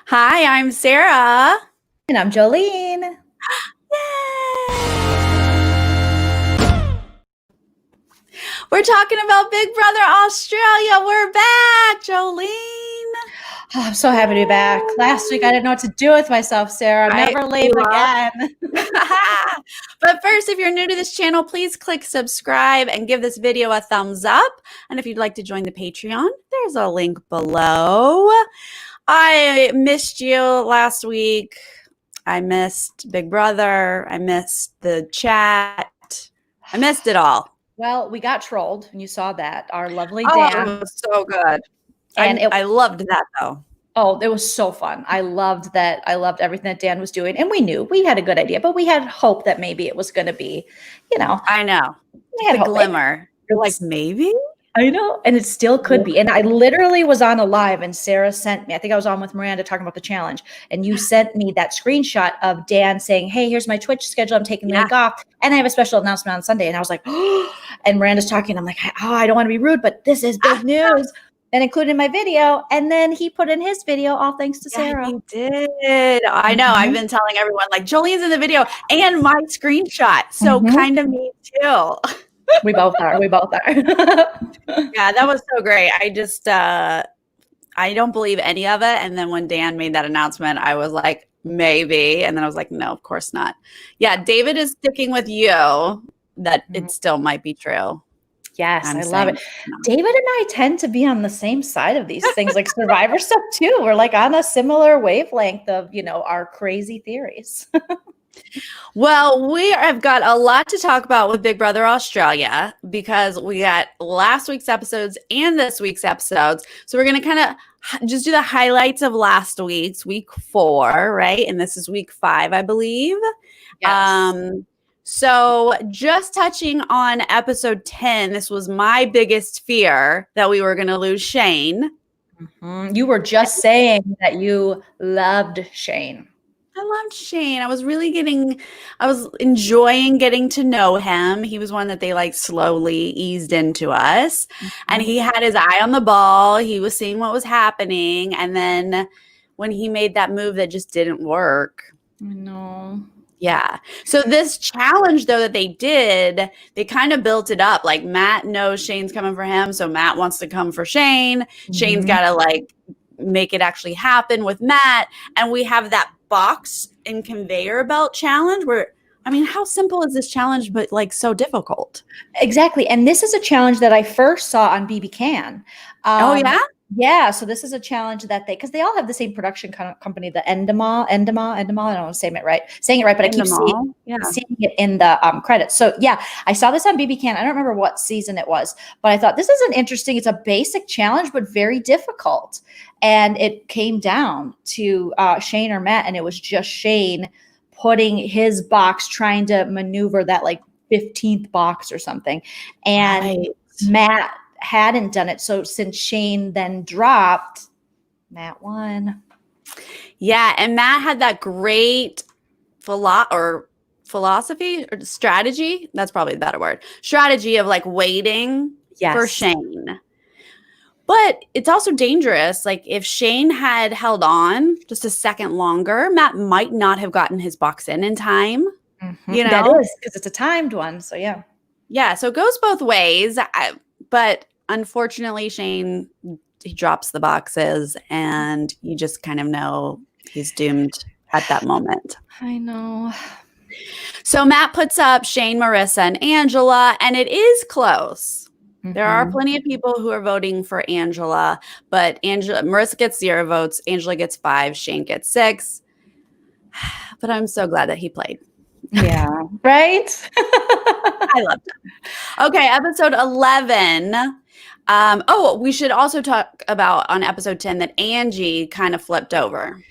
Hi, I'm Sarah. And I'm Joleen. Yay! We're talking about Big Brother Australia. We're back, Joleen. Oh, I'm so happy to be back. Last week, I didn't know what to do with myself, Sarah. I'm never late again. But first, if you're new to this channel, please click subscribe and give this video a thumbs up. And if you'd like to join the Patreon, there's a link below. I missed you last week. I missed Big Brother. I missed the chat. I missed it all. Well, we got trolled, and you saw that. Our lovely Oh, Dan. it was so good. And I loved that, though. Oh, it was so fun. I loved that. I loved everything that Dan was doing. And we knew we had a good idea, but we had hope that maybe it was going to be, I know. We had a glimmer. You're like, maybe? I know. And it still could be. And I literally was on a live and Sarah sent me, I think I was on with Miranda talking about the challenge. And you sent me that screenshot of Dan saying, hey, here's my Twitch schedule. I'm taking the week off. And I have a special announcement on Sunday. And I was like, oh, and Miranda's talking. I'm like, oh, I don't want to be rude, but this is big news. And included in my video. And then he put in his video, all thanks to Sarah. He did. I know. I've been telling everyone, like, Jolene's in the video and my screenshot. So kind of me too. We both are. We both are. Yeah, that was so great. I just, I don't believe any of it. And then when Dan made that announcement, I was like, maybe. And then I was like, no, of course not. Yeah, David is sticking with you that it still might be true. Yes, I love it. David and I tend to be on the same side of these things, like Survivor stuff too. We're like on a similar wavelength of, our crazy theories. Well, we have got a lot to talk about with Big Brother Australia because we got last week's episodes and this week's episodes. So we're going to kind of just do the highlights of last week's, week 4, right? And this is week 5, I believe. Yes. So just touching on episode 10, this was my biggest fear that we were going to lose Shane. You were just saying that you loved Shane. I loved Shane. I was enjoying getting to know him. He was one that they like slowly eased into us. And he had his eye on the ball. He was seeing what was happening. And then when he made that move that just didn't work. No. Yeah. So this challenge, though, that they did, they kind of built it up. Like Matt knows Shane's coming for him. So Matt wants to come for Shane. Shane's got to like make it actually happen with Matt. And we have that box and conveyor belt challenge where, I mean, how simple is this challenge, but like so difficult? Exactly. And this is a challenge that I first saw on BB Can. Oh, yeah? Yeah, so this is a challenge that because they all have the same production company, the Endemol. I don't know if I'm saying it right, but I keep seeing it in the credits. So yeah, I saw this on BB Can. I don't remember what season it was, but I thought this is it's a basic challenge, but very difficult. And it came down to Shane or Matt, and it was just Shane putting his box, trying to maneuver that like 15th box or something. And Matt hadn't done it. So since Shane then dropped, Matt won. Yeah. And Matt had that great philosophy or strategy. That's probably the better word. Strategy of like waiting for Shane. But it's also dangerous. Like if Shane had held on just a second longer, Matt might not have gotten his box in time. That is because it's a timed one. So yeah. Yeah. So it goes both ways. But unfortunately, Shane, he drops the boxes and you just kind of know he's doomed at that moment. I know. So Matt puts up Shane, Marissa, and Angela, and it is close. There are plenty of people who are voting for Angela, but Marissa gets 0 votes. Angela gets 5. Shane gets 6. But I'm so glad that he played. Yeah. Right? I loved it. Okay, episode 11. We should also talk about on episode 10 that Angie kind of flipped over.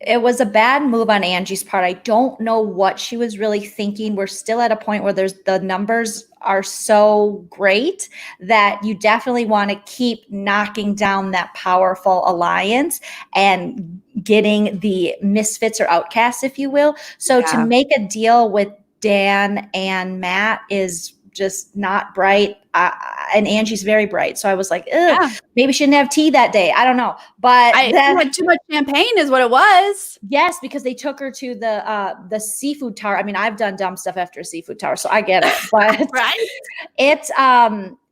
It was a bad move on Angie's part. I don't know what she was really thinking. We're still at a point where the numbers are so great that you definitely want to keep knocking down that powerful alliance and getting the misfits or outcasts, if you will. So to make a deal with Dan and Matt is just not bright. And Angie's very bright. So I was like, maybe she didn't have tea that day. I don't know. But too much champagne is what it was. Yes, because they took her to the seafood tower. I mean, I've done dumb stuff after a seafood tower, so I get it. But right? It's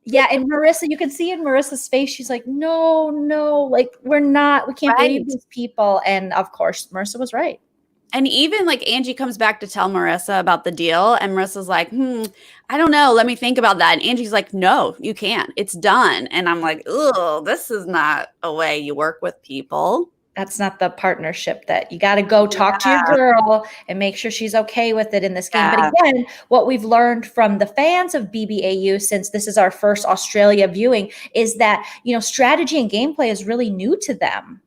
yeah, and Marissa, you can see in Marissa's face, she's like, no, like we can't believe these people. And of course, Marissa was right. And even like Angie comes back to tell Marissa about the deal, and Marissa's like, I don't know. Let me think about that. And Angie's like, no, you can't. It's done. And I'm like, oh, this is not a way you work with people. That's not the partnership that you got to go talk to your girl and make sure she's okay with it in this game. But again, what we've learned from the fans of BBAU, since this is our first Australia viewing, is that, strategy and gameplay is really new to them.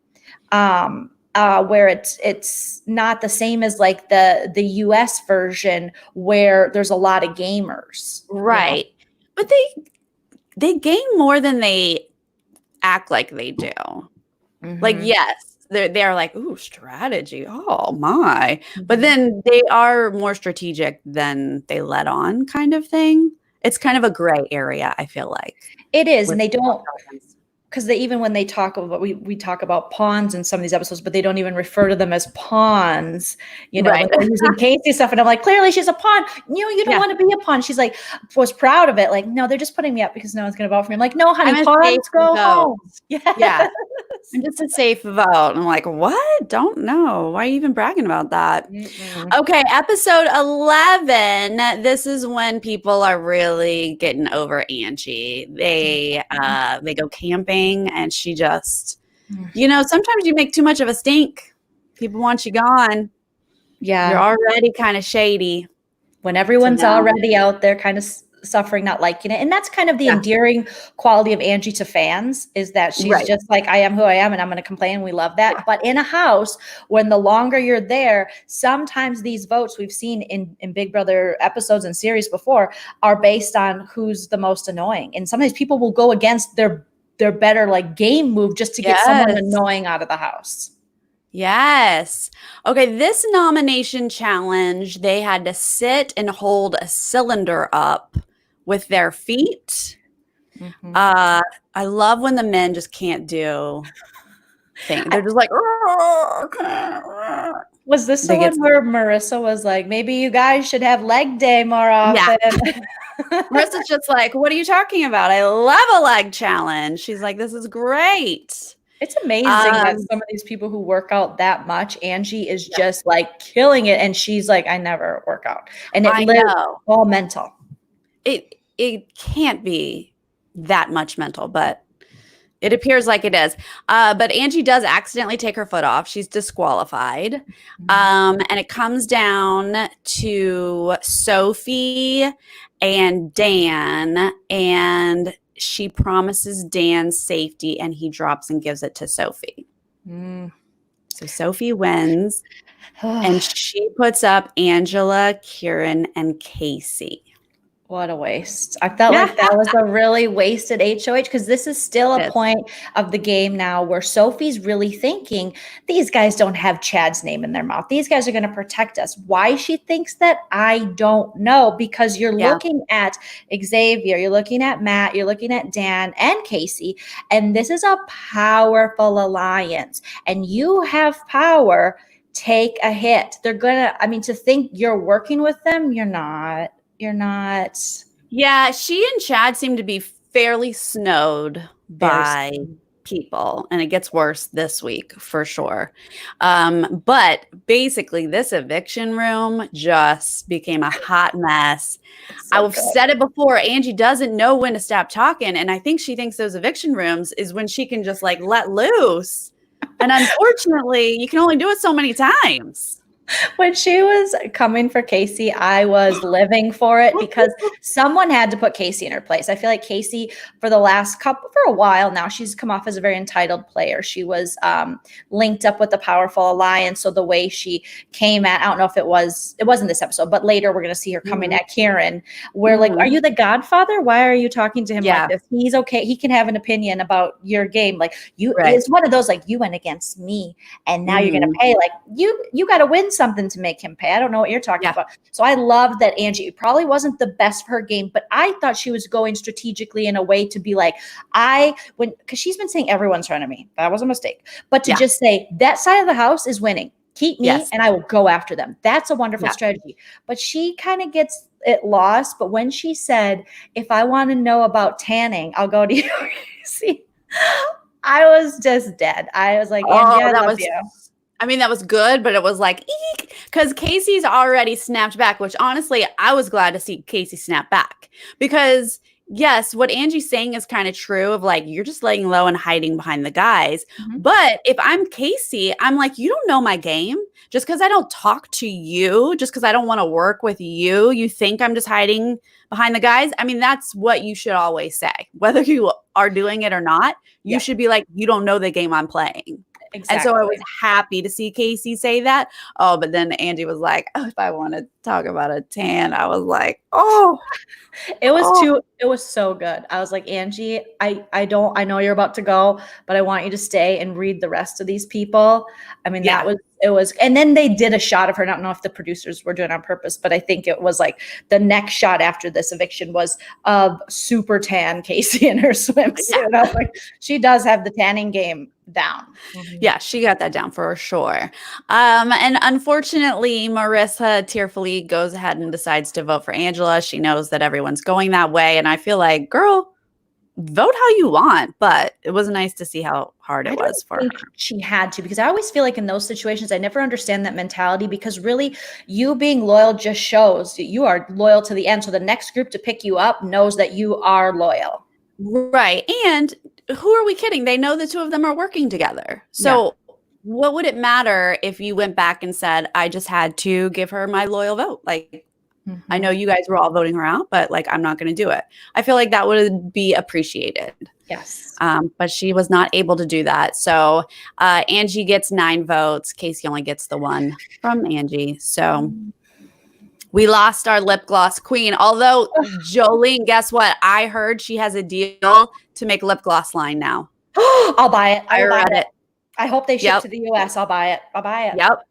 Where it's not the same as like the US version where there's a lot of gamers. Right. But they game more than they act like they do. Mm-hmm. Like, yes, they're like, ooh, strategy. Oh my. Mm-hmm. But then they are more strategic than they let on, kind of thing. It's kind of a gray area, I feel like. It is, and they don't, because even when they talk about, we talk about pawns in some of these episodes, but they don't even refer to them as pawns, right. They're using Casey stuff. And I'm like, clearly she's a pawn. You don't want to be a pawn. She's like, was proud of it. Like, no, they're just putting me up because no one's going to vote for me. I'm like, no, honey, pawns go home. Yeah. I'm just a safe vote. I'm like, what? Don't know. Why are you even bragging about that? Mm-mm. Okay, episode 11. This is when people are really getting over Angie. They go camping, and she just, sometimes you make too much of a stink. People want you gone. Yeah, you're already kind of shady. When everyone's already out there, kind of suffering, not liking it. And that's kind of the endearing quality of Angie to fans, is that she's just like, I am who I am and I'm going to complain. We love that. But in a house, when the longer you're there, sometimes these votes we've seen in Big Brother episodes and series before are based on who's the most annoying. And sometimes people will go against their better like game move just to get someone annoying out of the house. Yes. Okay, this nomination challenge, they had to sit and hold a cylinder up with their feet. Mm-hmm. I love when the men just can't do things. They're just like, was this the one where Marissa was like, maybe you guys should have leg day more often? Yeah. Marissa's just like, what are you talking about? I love a leg challenge. She's like, this is great. It's amazing that some of these people who work out that much, Angie is just like killing it. And she's like, I never work out. And it's all mental. It can't be that much mental, but it appears like it is. But Angie does accidentally take her foot off. She's disqualified. Mm-hmm. And it comes down to Sophie and Dan, and she promises Dan safety, and he drops and gives it to Sophie. So Sophie wins, and she puts up Angela, Kieran, and Casey. What a waste. I felt like that was a really wasted HOH, because this is still a point of the game now where Sophie's really thinking, these guys don't have Chad's name in their mouth. These guys are going to protect us. Why she thinks that, I don't know, because you're looking at Xavier, you're looking at Matt, you're looking at Dan and Casey, and this is a powerful alliance, and you have power. Take a hit. They're going to, to think you're working with them, you're not. You're not. Yeah, she and Chad seem to be fairly snowed by people, and it gets worse this week for sure. But basically, this eviction room just became a hot mess. I've said it before. Angie doesn't know when to stop talking, and I think she thinks those eviction rooms is when she can just like let loose. And unfortunately, you can only do it so many times. When she was coming for Casey, I was living for it, because someone had to put Casey in her place. I feel like Casey, for a while now, she's come off as a very entitled player. She was linked up with the powerful alliance. So the way she came at, I don't know if it wasn't this episode, but later we're going to see her coming at Kieran. We're like, are you the godfather? Why are you talking to him like this? He's okay. He can have an opinion about your game. Like it's one of those, like, you went against me and now you're going to pay. Like you got to win something to make him pay. I don't know what you're talking Yeah. about. So I love that Angie probably wasn't the best for her game, but I thought she was going strategically in a way to be like, because she's been saying everyone's trying to me. That was a mistake. But to just say that side of the house is winning. Keep me and I will go after them. That's a wonderful strategy. But she kind of gets it lost. But when she said, if I want to know about tanning, I'll go to you. See, I was just dead. I was like, Angie, I love you. I mean, that was good, but it was like, eek, because Casey's already snapped back, which honestly, I was glad to see Casey snap back because yes, what Angie's saying is kind of true of like, you're just laying low and hiding behind the guys. Mm-hmm. But if I'm Casey, I'm like, you don't know my game. Just because I don't talk to you, just because I don't want to work with you, you think I'm just hiding behind the guys? I mean, that's what you should always say. Whether you are doing it or not, you should be like, you don't know the game I'm playing. Exactly. And so I was happy to see Casey say that. Oh, but then Angie was like, oh, if I want to talk about a tan, I was like, oh. It was so good. I was like, Angie, I know you're about to go, but I want you to stay and read the rest of these people. I mean, it was, and then they did a shot of her. I don't know if the producers were doing it on purpose, but I think it was like the next shot after this eviction was of super tan Casey in her swimsuit. Yeah. I was like, she does have the tanning game down. Mm-hmm. Yeah, she got that down for sure. And unfortunately, Marissa tearfully goes ahead and decides to vote for Angela. She knows that everyone's going that way. And I feel like, girl, vote how you want, but it was nice to see how hard it was for her. She had to, because I always feel like in those situations, I never understand that mentality, because really you being loyal just shows that you are loyal to the end. So the next group to pick you up knows that you are loyal. Right. And who are we kidding? They know the two of them are working together. So what would it matter if you went back and said, I just had to give her my loyal vote? Like, I know you guys were all voting her out, but like, I'm not going to do it. I feel like that would be appreciated. Yes. But she was not able to do that. So Angie gets 9 votes. Casey only gets the 1 from Angie. So we lost our lip gloss queen. Although Joleen, guess what? I heard she has a deal to make lip gloss line now. I'll buy it. I read it. I hope they ship to the US. I'll buy it. Yep.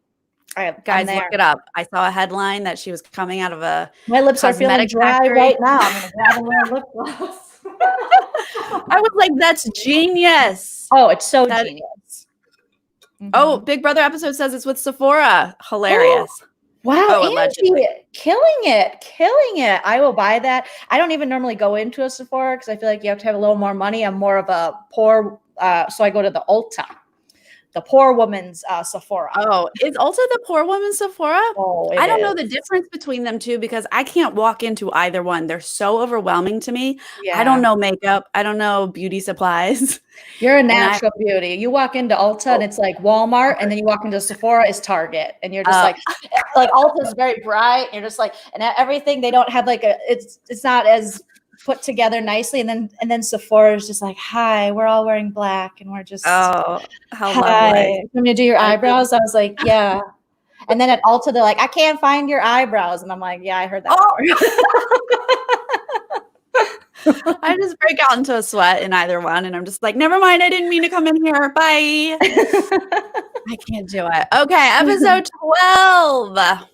All right, guys, look it up. I saw a headline that she was coming out of a my lips are feeling dry factory. Right now. I'm gonna grab a little lip gloss. I was like, that's genius. Oh, it's so genius. Oh, Big Brother episode says it's with Sephora. Hilarious. Wow, Angie, killing it. I will buy that. I don't even normally go into a Sephora because I feel like you have to have a little more money. I'm more of a poor, so I go to the Ulta. The poor woman's Sephora. Oh, is Ulta the poor woman's Sephora? Oh, I don't know the difference between them two because I can't walk into either one. They're so overwhelming to me. Yeah. I don't know makeup. I don't know beauty supplies. You're a natural beauty. You walk into Ulta and it's like Walmart, and then you walk into Sephora is Target, and you're just like Ulta is very bright. You're just like, and everything they don't have like it's not as put together nicely, and then Sephora is just like, hi, we're all wearing black and we're just how lovely. I'm gonna do your eyebrows. I was like, yeah. And then at Ulta they're like, I can't find your eyebrows, and I'm like, yeah, I heard that before. I just break out into a sweat in either one, and I'm just like, never mind, I didn't mean to come in here, bye. I can't do it. Okay, episode 12.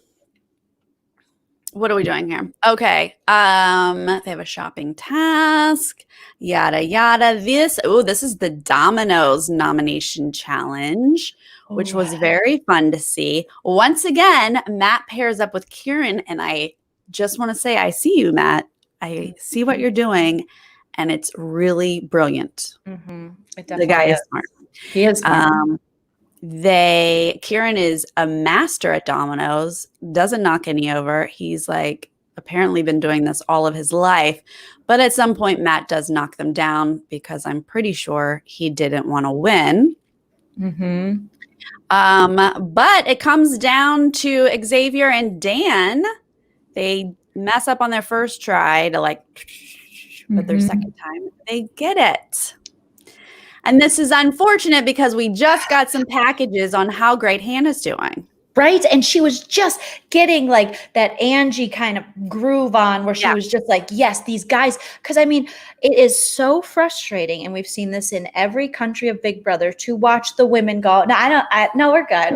What are we doing here? Okay. They have a shopping task, yada, yada. This is the Domino's nomination challenge, which was very fun to see. Once again, Matt pairs up with Kieran, and I just want to say, I see you, Matt. I see what you're doing, and it's really brilliant. The guy is smart. He is smart. Kieran is a master at dominoes, doesn't knock any over. He's like apparently been doing this all of his life, but at some point Matt does knock them down because I'm pretty sure he didn't want to win. But it comes down to Xavier and Dan. They mess up on their first try to but their second time they get it. And this is unfortunate because we just got some packages on how great Hannah's doing. Right. And she was just getting like that Angie kind of groove on where she was just like, yes, these guys. Because I mean, it is so frustrating. And we've seen this in every country of Big Brother to watch the women go, no, we're good.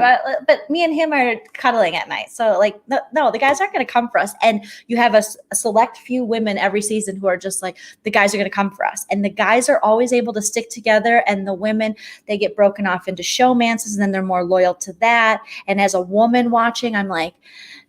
But me and him are cuddling at night. So like, no, the guys aren't going to come for us. And you have a select few women every season who are just like, the guys are going to come for us. And the guys are always able to stick together. And the women, they get broken off into showmances and then they're more loyal to that. And as a woman watching, I'm like,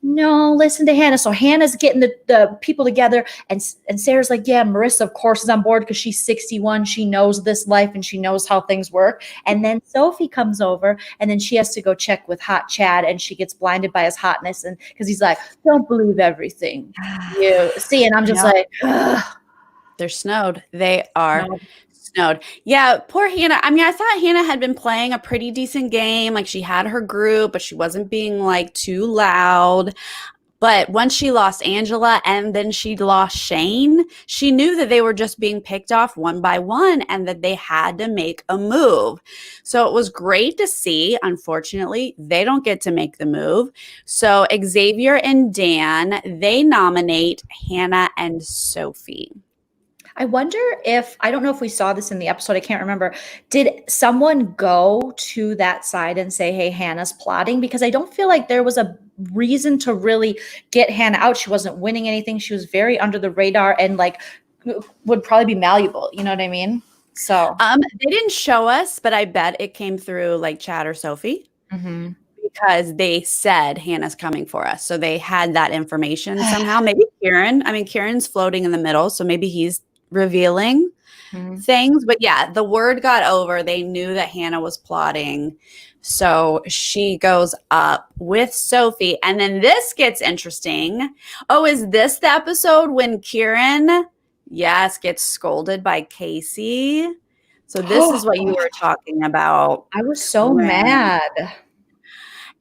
no, listen to Hannah. So Hannah's getting the people together, and Sarah's like, yeah, Marissa, of course, is on board because she's 61. She knows this life and she knows how things work. And then Sophie comes over, and then she has to go check with Hot Chad, and she gets blinded by his hotness, and because he's like, don't believe everything you see. And I'm just like, ugh. They're snowed. They are snowed. Yeah, poor Hannah. I mean, I thought Hannah had been playing a pretty decent game. Like she had her group, but she wasn't being like too loud. But once she lost Angela and then she lost Shane, she knew that they were just being picked off one by one and that they had to make a move. So it was great to see. Unfortunately, they don't get to make the move. So Xavier and Dan, they nominate Hannah and Sophie. I wonder if, I don't know if we saw this in the episode, I can't remember. Did someone go to that side and say, hey, Hannah's plotting? Because I don't feel like there was a reason to really get Hannah out. She wasn't winning anything. She was very under the radar and like would probably be malleable. You know what I mean? So they didn't show us, but I bet it came through like Chad or Sophie. Mm-hmm. Because they said Hannah's coming for us. So they had that information somehow. Maybe Kieran. I mean, Kieran's floating in the middle. So maybe he's revealing things. But yeah, the word got over. They knew that Hannah was plotting. So she goes up with Sophie. And then this gets interesting. Oh, is this the episode when Kieran, gets scolded by Casey? So this is what you were talking about. I was so mad.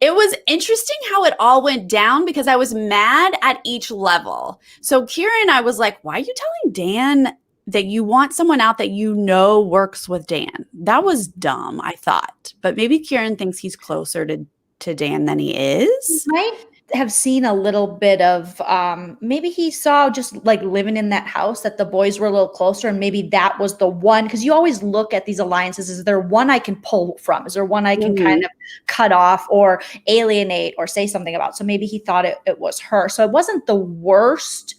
It was interesting how it all went down because I was mad at each level. So Kieran, I was like, why are you telling Dan that you want someone out that you know works with Dan? That was dumb, I thought. But maybe Kieran thinks he's closer to Dan than he is. Might have seen a little bit of maybe he saw just like living in that house that the boys were a little closer, and maybe that was the one, because you always look at these alliances, is there one I can pull from, is there one I can kind of cut off or alienate or say something about? So maybe he thought it was her. So it wasn't the worst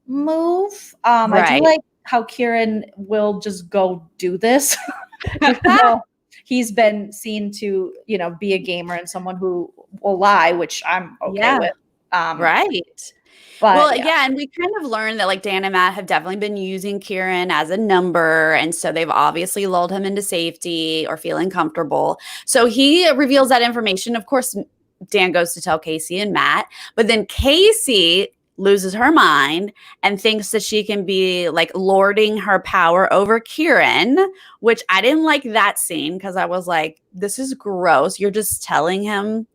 move. I do like how Kieran will just go do this. He's been seen to, be a gamer and someone who will lie, which I'm okay with. Right. But, and we kind of learned that like Dan and Matt have definitely been using Kieran as a number. And so they've obviously lulled him into safety or feeling comfortable. So he reveals that information. Of course, Dan goes to tell Casey and Matt, but then Casey loses her mind and thinks that she can be like lording her power over Kieran, which I didn't like that scene because I was like, this is gross. You're just telling him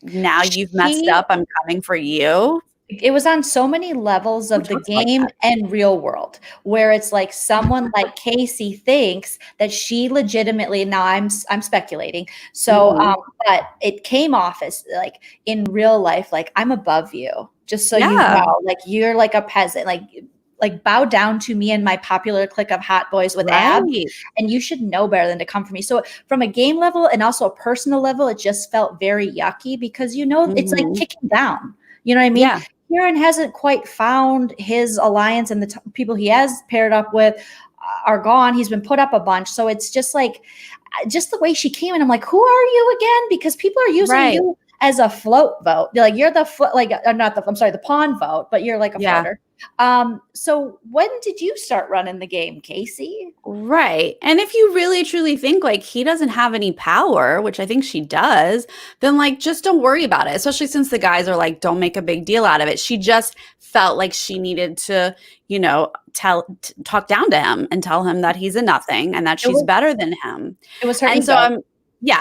now you've messed up. I'm coming for you. It was on so many levels of the game and real world where it's like someone like Casey thinks that she legitimately, now I'm speculating. So, but it came off as like in real life, like I'm above you, just so you know, like you're like a peasant, like bow down to me and my popular clique of hot boys with abs, and you should know better than to come for me. So from a game level and also a personal level, it just felt very yucky because, it's like kicking down, you know what I mean? Yeah. Kieran hasn't quite found his alliance, and the people he has paired up with are gone. He's been put up a bunch. So it's just like, just the way she came in, I'm like, who are you again? Because people are using you as a float vote. They're like, you're the the pawn vote, but you're like a floater. So when did you start running the game, Casey? Right. And if you really truly think like he doesn't have any power, which I think she does, then like just don't worry about it, especially since the guys are like, don't make a big deal out of it. She just felt like she needed to, talk down to him and tell him that he's a nothing and that she's better than him. It was her ego. So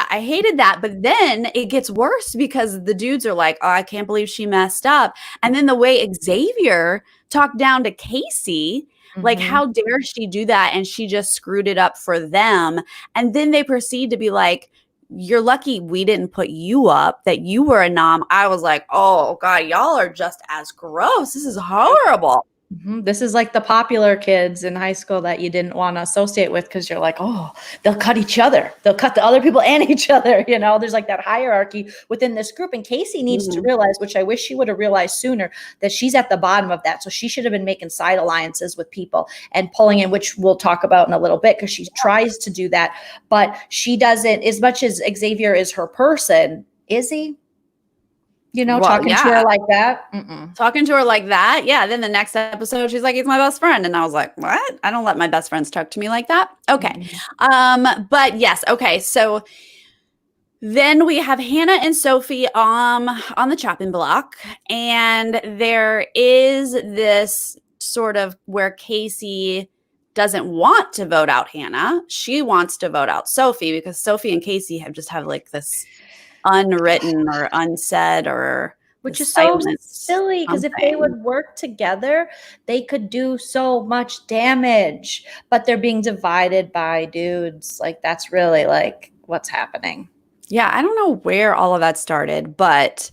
I hated that. But then it gets worse because the dudes are like, oh, I can't believe she messed up. And then the way Xavier talked down to Casey, like, how dare she do that? And she just screwed it up for them. And then they proceed to be like, you're lucky we didn't put you up, that you were a nom. I was like, oh God, y'all are just as gross. This is horrible. This is like the popular kids in high school that you didn't want to associate with because you're like, oh, they'll cut each other. They'll cut the other people and each other. You know, there's like that hierarchy within this group. And Casey needs to realize, which I wish she would have realized sooner, that she's at the bottom of that. So she should have been making side alliances with people and pulling in, which we'll talk about in a little bit because she tries to do that. But she doesn't, as much as Xavier is her person, is he? You know, talking to her like that. Talking to her like that. Yeah. Then the next episode, she's like, he's my best friend. And I was like, what? I don't let my best friends talk to me like that. Okay. But yes. Okay. So then we have Hannah and Sophie on the chopping block. And there is this sort of where Casey doesn't want to vote out Hannah. She wants to vote out Sophie because Sophie and Casey have like this unwritten or unsaid or which is so silly because if they would work together they could do so much damage, but they're being divided by dudes. Like that's really like what's happening. Yeah, I don't know where all of that started, but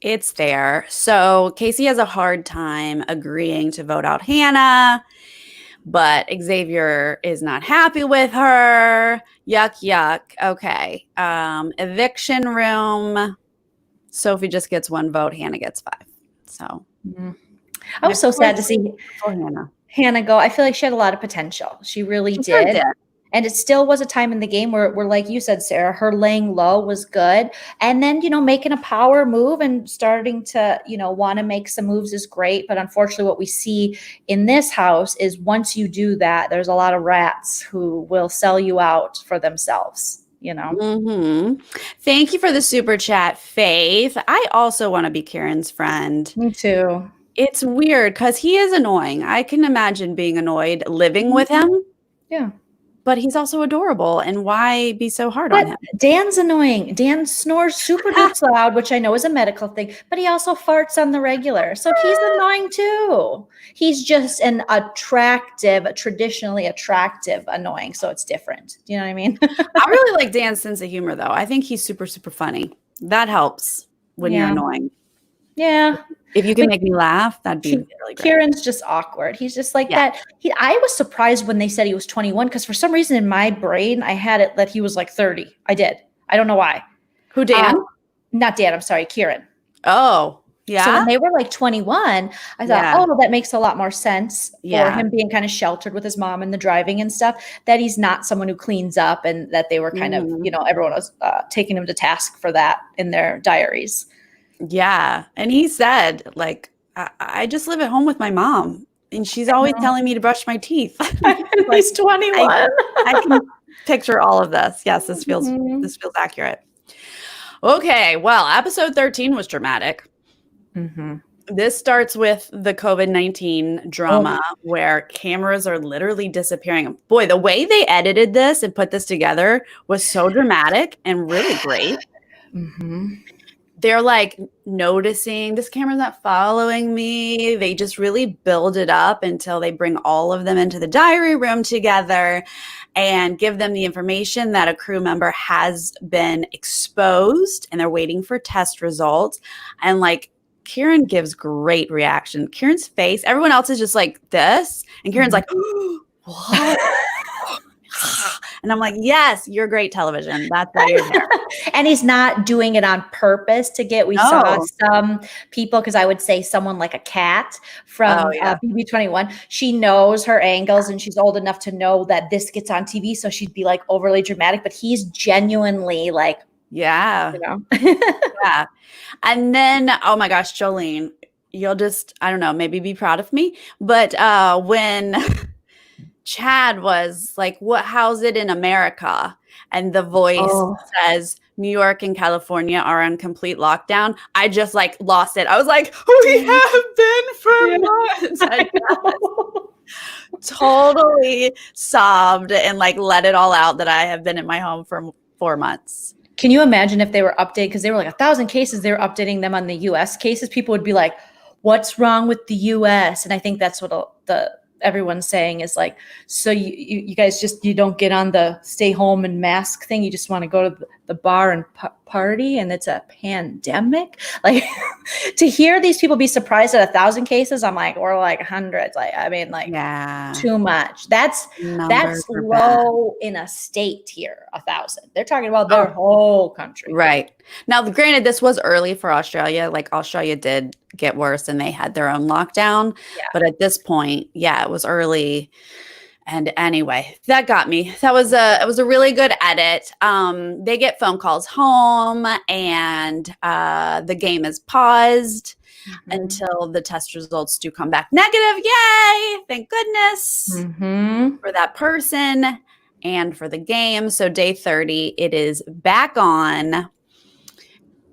it's there. So Casey has a hard time agreeing to vote out Hannah, but Xavier is not happy with her. Yuck, yuck. Okay. Eviction room. Sophie just gets 1 vote. Hannah gets 5. So I was so sad to see Hannah go. I feel like she had a lot of potential. She really did. And it still was a time in the game where like you said, Sarah, her laying low was good. And then, you know, making a power move and starting to, you know, want to make some moves is great. But unfortunately, what we see in this house is once you do that, there's a lot of rats who will sell you out for themselves, you know. Thank you for the super chat, Faith. I also want to be Kieran's friend. Me too. It's weird because he is annoying. I can imagine being annoyed living with him. Yeah. But he's also adorable, and why be so hard on him? Dan's annoying. Dan snores super duper loud, which I know is a medical thing, but he also farts on the regular. So he's annoying too. He's just an traditionally attractive annoying. So it's different. Do you know what I mean? I really like Dan's sense of humor, though. I think he's super, super funny. That helps when you're annoying. Yeah. If you can make me laugh, that'd be really great. Kieran's just awkward. He's just like that. I was surprised when they said he was 21 because for some reason in my brain, I had it that he was like 30. I did. I don't know why. Who, Dan? Not Dan. I'm sorry, Kieran. Oh, yeah. So when they were like 21, I thought, oh, that makes a lot more sense for him being kind of sheltered with his mom and the driving and stuff, that he's not someone who cleans up and that they were kind of, you know, everyone was taking him to task for that in their diaries. Yeah. And he said, like, I just live at home with my mom and she's always telling me to brush my teeth. He's 21. I can picture all of this. Yes, this feels accurate. Okay. Well, episode 13 was dramatic. This starts with the COVID-19 drama where cameras are literally disappearing. Boy, the way they edited this and put this together was so dramatic and really great. They're like noticing this camera's not following me. They just really build it up until they bring all of them into the diary room together and give them the information that a crew member has been exposed and they're waiting for test results. And like Kieran gives great reaction. Kieran's face, everyone else is just like this. And Kieran's like, what? And I'm like, yes, you're great television. That's why you're there. And he's not doing it on purpose to get, we saw some people, because I would say someone like a cat from BB21, she knows her angles and she's old enough to know that this gets on TV. So she'd be like overly dramatic, but he's genuinely like, you know. Yeah. And then, oh my gosh, Joleen, you'll just, I don't know, maybe be proud of me. But when Chad was like, how's it in America? And the voice says, New York and California are on complete lockdown. I just like lost it. I was like, we have been for months. I totally sobbed and like let it all out that I have been in my home for 4 months. Can you imagine if they were updated? Because they were like 1,000 cases. They were updating them on the US cases. People would be like, what's wrong with the US? And I think that's what the everyone's saying is like, so you guys you don't get on the stay home and mask thing. You just want to go to the bar and party, and it's a pandemic. Like to hear these people be surprised at 1,000 cases, I'm like, we're like hundreds. Like, I mean, like too much. That's low in a state here, 1,000. They're talking about their whole country. Right. Now, granted, this was early for Australia. Like Australia did get worse and they had their own lockdown. Yeah. But at this point, it was early. And anyway, that got me. It was a really good edit. They get phone calls home and the game is paused until the test results do come back negative. Yay! Thank goodness for that person and for the game. So day 30, it is back on.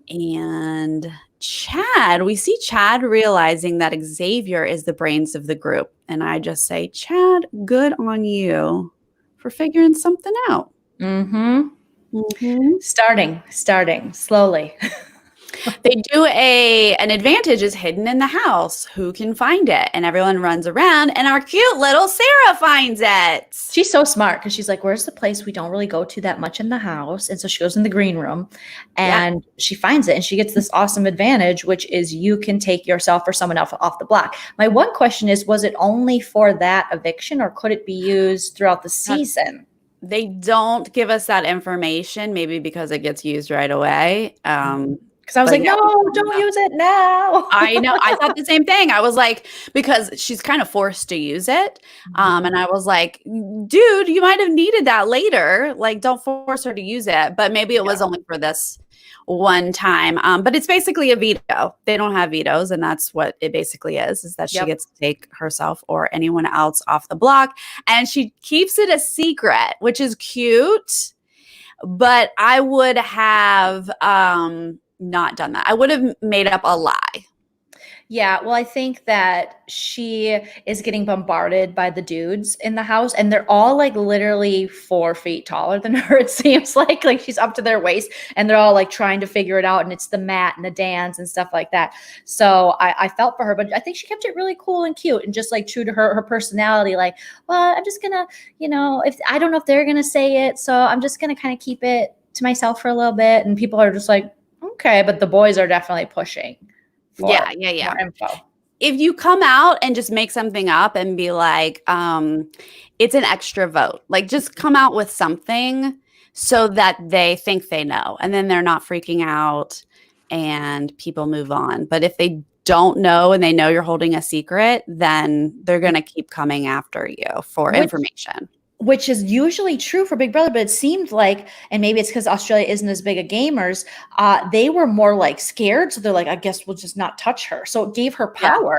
And we see Chad realizing that Xavier is the brains of the group. And I just say, Chad, good on you for figuring something out. Starting slowly. They do an advantage is hidden in the house. Who can find it? And everyone runs around and our cute little Sarah finds it. She's so smart because she's like, where's the place we don't really go to that much in the house? And so she goes in the green room and she finds it and she gets this awesome advantage, which is you can take yourself or someone else off the block. My one question is, was it only for that eviction or could it be used throughout the season? They don't give us that information, maybe because it gets used right away. Because I was like, no, don't use it now. I know. I thought the same thing. I was like, because she's kind of forced to use it. And I was like, dude, you might have needed that later. Like, don't force her to use it. But maybe it was only for this one time. But it's basically a veto. They don't have vetoes. And that's what it basically is that she gets to take herself or anyone else off the block. And she keeps it a secret, which is cute. But I would have not done that. I would have made up a lie. Yeah, well, I think that she is getting bombarded by the dudes in the house, and they're all like literally 4 feet taller than her. It seems like she's up to their waist, and they're all like trying to figure it out. And it's the Matt and the Dans and stuff like that. So I felt for her, but I think she kept it really cool and cute and just like true to her personality. Like, well, I'm just gonna, if I don't know if they're gonna say it, so I'm just gonna kind of keep it to myself for a little bit. And people are just like, okay, but the boys are definitely pushing. More info. If you come out and just make something up and be like, it's an extra vote, like just come out with something so that they think they know and then they're not freaking out and people move on. But if they don't know and they know you're holding a secret, then they're going to keep coming after you for information. Which is usually true for Big Brother, but it seemed like, and maybe it's because Australia isn't as big a gamers, they were more like scared. So they're like, I guess we'll just not touch her. So it gave her power.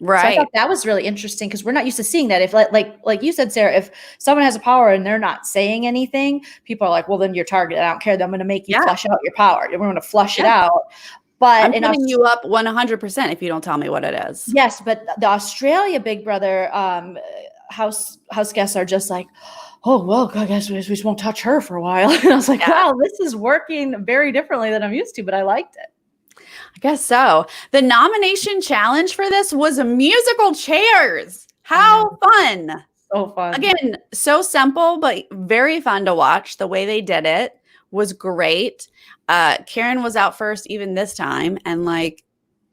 Yeah. Right. So I thought that was really interesting because we're not used to seeing that. If like you said, Sarah, if someone has a power and they're not saying anything, people are like, well, then you're targeted. I don't care. I'm going to make you flush out your power. We're going to flush it out. But I'm putting you up 100% if you don't tell me what it is. Yes, but the Australia Big Brother house guests are just like, oh, well, I guess we just won't touch her for a while. And I was like, wow, this is working very differently than I'm used to, but I liked it. I guess so. The nomination challenge for this was musical chairs. How fun. So fun. Again, so simple, but very fun to watch. The way they did it was great. Karen was out first even this time. And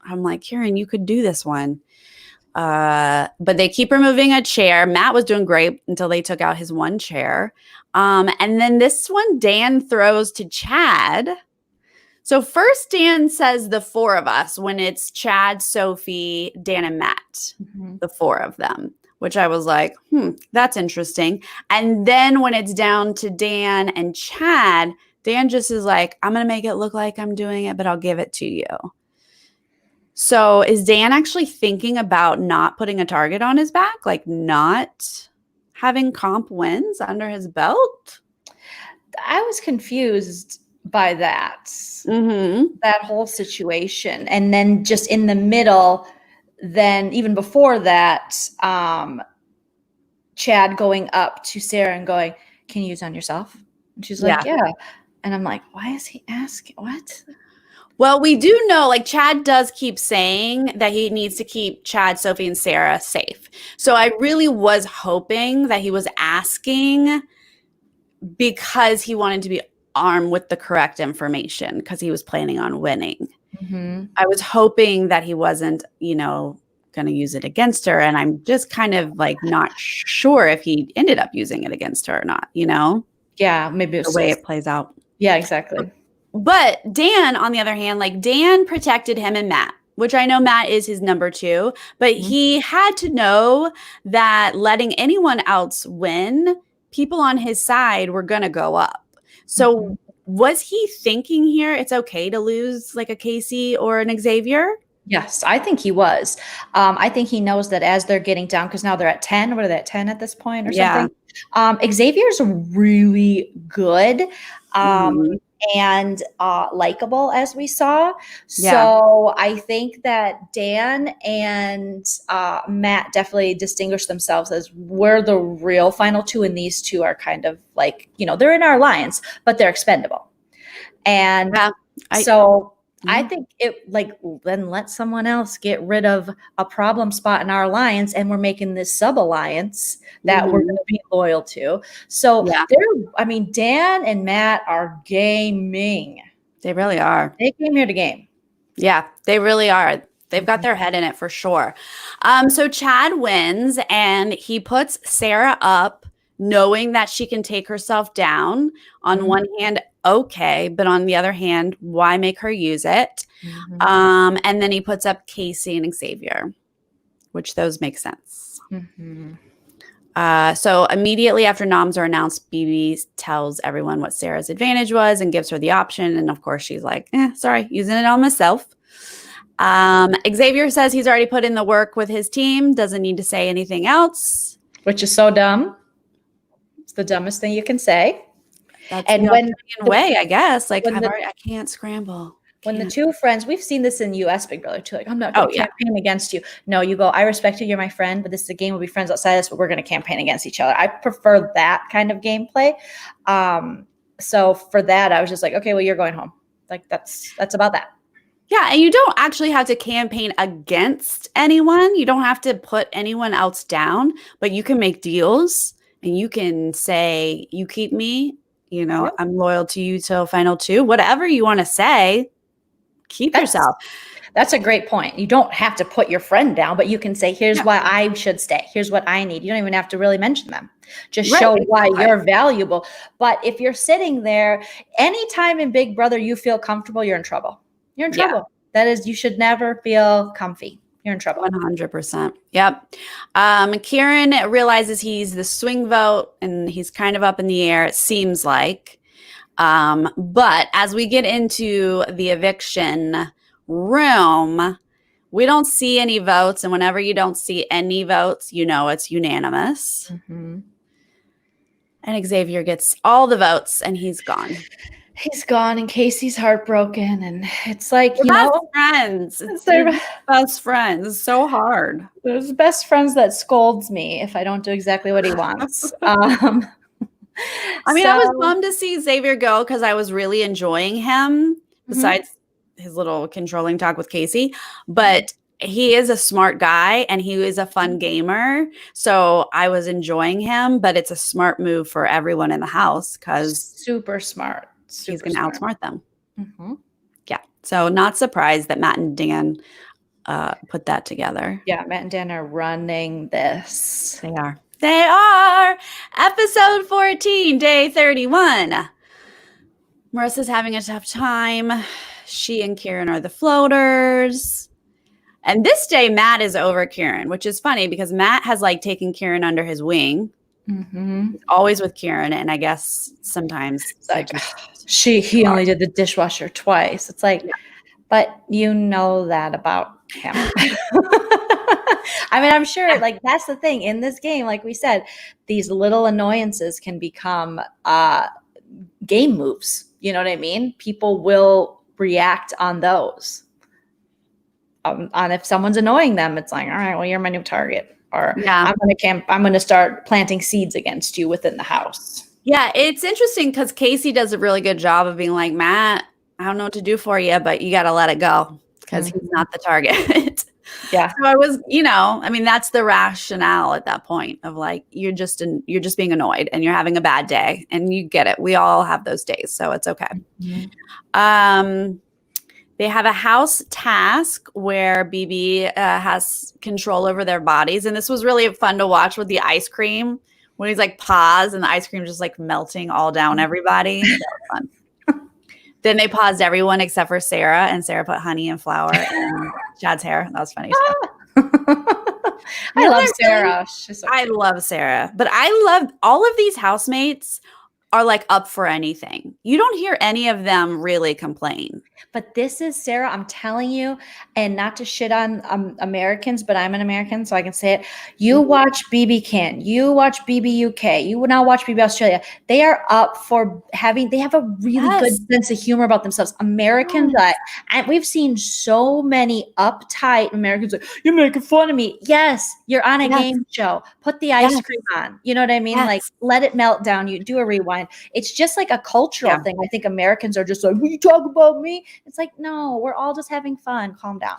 I'm like, Karen, you could do this one. But they keep removing a chair. Matt was doing great until they took out his one chair. And then this one, Dan throws to Chad. So first Dan says the 4 of us when it's Chad, Sophie, Dan, and Matt, the 4 of them, which I was like, that's interesting. And then when it's down to Dan and Chad, Dan just is like, I'm going to make it look like I'm doing it, but I'll give it to you. So is Dan actually thinking about not putting a target on his back? Like not having comp wins under his belt? I was confused by that, that whole situation. And then just in the middle, then even before that, Chad going up to Sarah and going, can you use on yourself? And she's like, yeah. And I'm like, why is he asking? What? Well, we do know, like Chad does keep saying that he needs to keep Chad, Sophie, and Sarah safe. So I really was hoping that he was asking because he wanted to be armed with the correct information because he was planning on winning. Mm-hmm. I was hoping that he wasn't, going to use it against her. And I'm just kind of like not sure if he ended up using it against her or not, Yeah, maybe it was the way it plays out. Yeah, exactly. But Dan, on the other hand, like Dan protected him and Matt, which I know Matt is his number 2, but he had to know that letting anyone else win, people on his side were going to go up. So was he thinking here it's okay to lose like a Casey or an Xavier? Yes, I think he was. I think he knows that as they're getting down, because now they're at 10. What are they at 10 at this point or something? Xavier's really good. And likable, as we saw. So I think that Dan and Matt definitely distinguish themselves as we're the real final 2, and these 2 are kind of like, they're in our alliance, but they're expendable. And I think it then let someone else get rid of a problem spot in our alliance, and we're making this sub alliance that we're going to be loyal to. So Dan and Matt are gaming. They really are. They came here to game. Yeah, they really are. They've got their head in it for sure. So Chad wins and he puts Sarah up, knowing that she can take herself down. On one hand, okay, but on the other hand, why make her use it? And then he puts up Casey and Xavier, which those make sense. So immediately after noms are announced, BB tells everyone what Sarah's advantage was and gives her the option. And of course, she's like, sorry, using it on myself. Xavier says he's already put in the work with his team, doesn't need to say anything else. Which is so dumb. It's the dumbest thing you can say. That's and when way, I guess, like I can't scramble. When the 2 friends, we've seen this in US Big Brother too. Like, I'm not going to campaign against you. No, you go, I respect you. You're my friend, but this is a game. We'll be friends outside this, but we're going to campaign against each other. I prefer that kind of gameplay. So for that, I was just like, okay, well, you're going home. Like that's about that. Yeah. And you don't actually have to campaign against anyone. You don't have to put anyone else down, but you can make deals and you can say, you keep me, I'm loyal to you till final 2, whatever you want to say. Keep yourself. That's a great point. You don't have to put your friend down, but you can say, here's why I should stay. Here's what I need. You don't even have to really mention them. Just show why you're valuable. But if you're sitting there, anytime in Big Brother you feel comfortable, you're in trouble. You're in trouble. That is, you should never feel comfy. You're in trouble. 100%. Yep. Kieran realizes he's the swing vote and he's kind of up in the air, it seems like. But as we get into the eviction room, we don't see any votes. And whenever you don't see any votes, it's unanimous. And Xavier gets all the votes and he's gone. He's gone and Casey's heartbroken. And it's like, friends. It's their best friends. It's so hard. There's best friends that scolds me if I don't do exactly what he wants. I was bummed to see Xavier go because I was really enjoying him, besides his little controlling talk with Casey. But he is a smart guy and he is a fun gamer. So I was enjoying him, but it's a smart move for everyone in the house because super smart. He's going to outsmart them. Yeah. So not surprised that Matt and Dan put that together. Yeah. Matt and Dan are running this. They are. They are. Episode 14, day 31. Marissa's having a tough time. She and Kieran are the floaters. And this day, Matt is over Kieran, which is funny because Matt has taken Kieran under his wing. He's always with Kieran. And I guess sometimes he only did the dishwasher twice. It's like, but you know that about him. I'm sure that's the thing in this game. Like we said, these little annoyances can become game moves. You know what I mean? People will react on those. On if someone's annoying them, it's like, all right, well, you're my new target. Or I'm going to start planting seeds against you within the house. Yeah, it's interesting because Casey does a really good job of being like, Matt, I don't know what to do for you, but you got to let it go because he's not the target. Yeah. So I was, I mean, that's the rationale at that point of like, you're just being annoyed and you're having a bad day and you get it. We all have those days. So it's okay. They have a house task where BB has control over their bodies. And this was really fun to watch with the ice cream when he's like pause and the ice cream just like melting all down everybody. That was fun. Then they paused everyone except for Sarah, and Sarah put honey and flour in Chad's hair. That was funny too. I love Sarah. She's so I love Sarah, but I love all of these housemates are like up for anything. You don't hear any of them really complain. But this is Sarah, I'm telling you, and not to shit on Americans, but I'm an American, so I can say it. You watch BB Can, you watch BB UK, you now watch BB Australia. They are up for they have a really good sense of humor about themselves. Americans, and we've seen so many uptight Americans like, you're making fun of me. Yes, you're on a game show. Put the ice cream on. You know what I mean? Like, let it melt down. You do a rewind. It's just like a cultural thing. I think Americans are just like, will you talk about me? It's like, no, we're all just having fun. Calm down.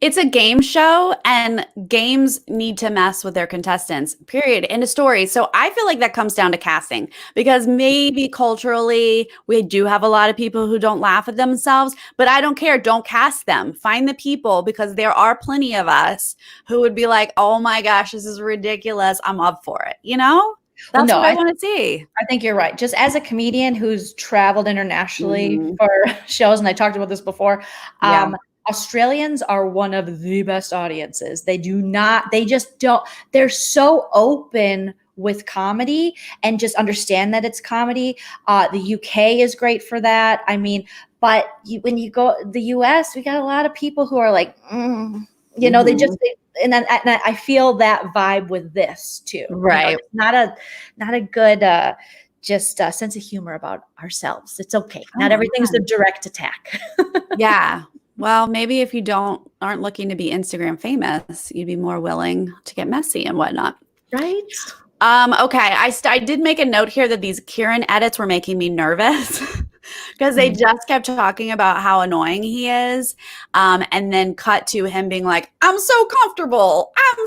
It's a game show and games need to mess with their contestants, period. End of story. So I feel like that comes down to casting because maybe culturally we do have a lot of people who don't laugh at themselves, but I don't care. Don't cast them. Find the people because there are plenty of us who would be like, oh my gosh, this is ridiculous. I'm up for it. You know? That's what I want to see. I think you're right. Just as a comedian who's traveled internationally for shows, and I talked about this before, Australians are one of the best audiences. They just don't, they're so open with comedy and just understand that it's comedy. The UK is great for that. I mean, but when you go the US, we got a lot of people who are like, they just, and I feel that vibe with this too. Right. Not a good, just a sense of humor about ourselves. It's okay. Not everything's a direct attack. Yeah. Well, maybe if you aren't looking to be Instagram famous, you'd be more willing to get messy and whatnot. Right. Okay. I did make a note here that these Kieran edits were making me nervous because they just kept talking about how annoying he is. And then cut to him being like, I'm so comfortable. I'm in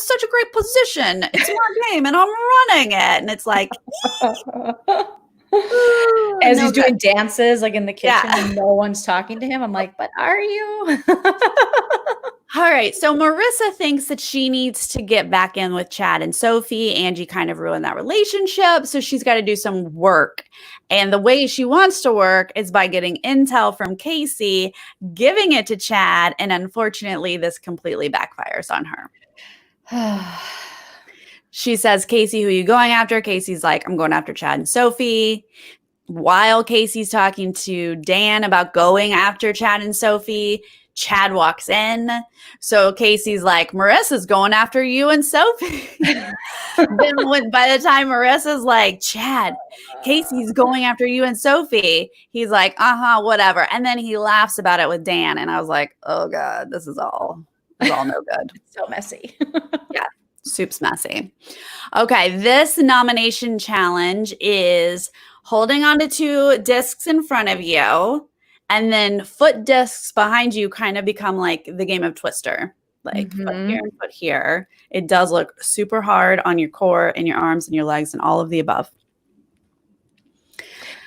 such a great position. It's my game and I'm running it. And it's like, as he's doing dances like in the kitchen and no one's talking to him. I'm like, but are you? All right. So Marissa thinks that she needs to get back in with Chad and Sophie. Angie kind of ruined that relationship. So she's got to do some work. And the way she wants to work is by getting intel from Casey, giving it to Chad. And unfortunately, this completely backfires on her. She says, Casey, who are you going after? Casey's like, I'm going after Chad and Sophie. While Casey's talking to Dan about going after Chad and Sophie, Chad walks in. So Casey's like, Marissa's going after you and Sophie. Then by the time Marissa's like, Chad, Casey's going after you and Sophie, he's like, whatever. And then he laughs about it with Dan. And I was like, oh God, this is all no good. It's so messy. Yeah. Soup's messy. Okay, this nomination challenge is holding onto 2 discs in front of you, and then foot discs behind you kind of become like the game of Twister. Like foot here and foot here. It does look super hard on your core and your arms and your legs and all of the above.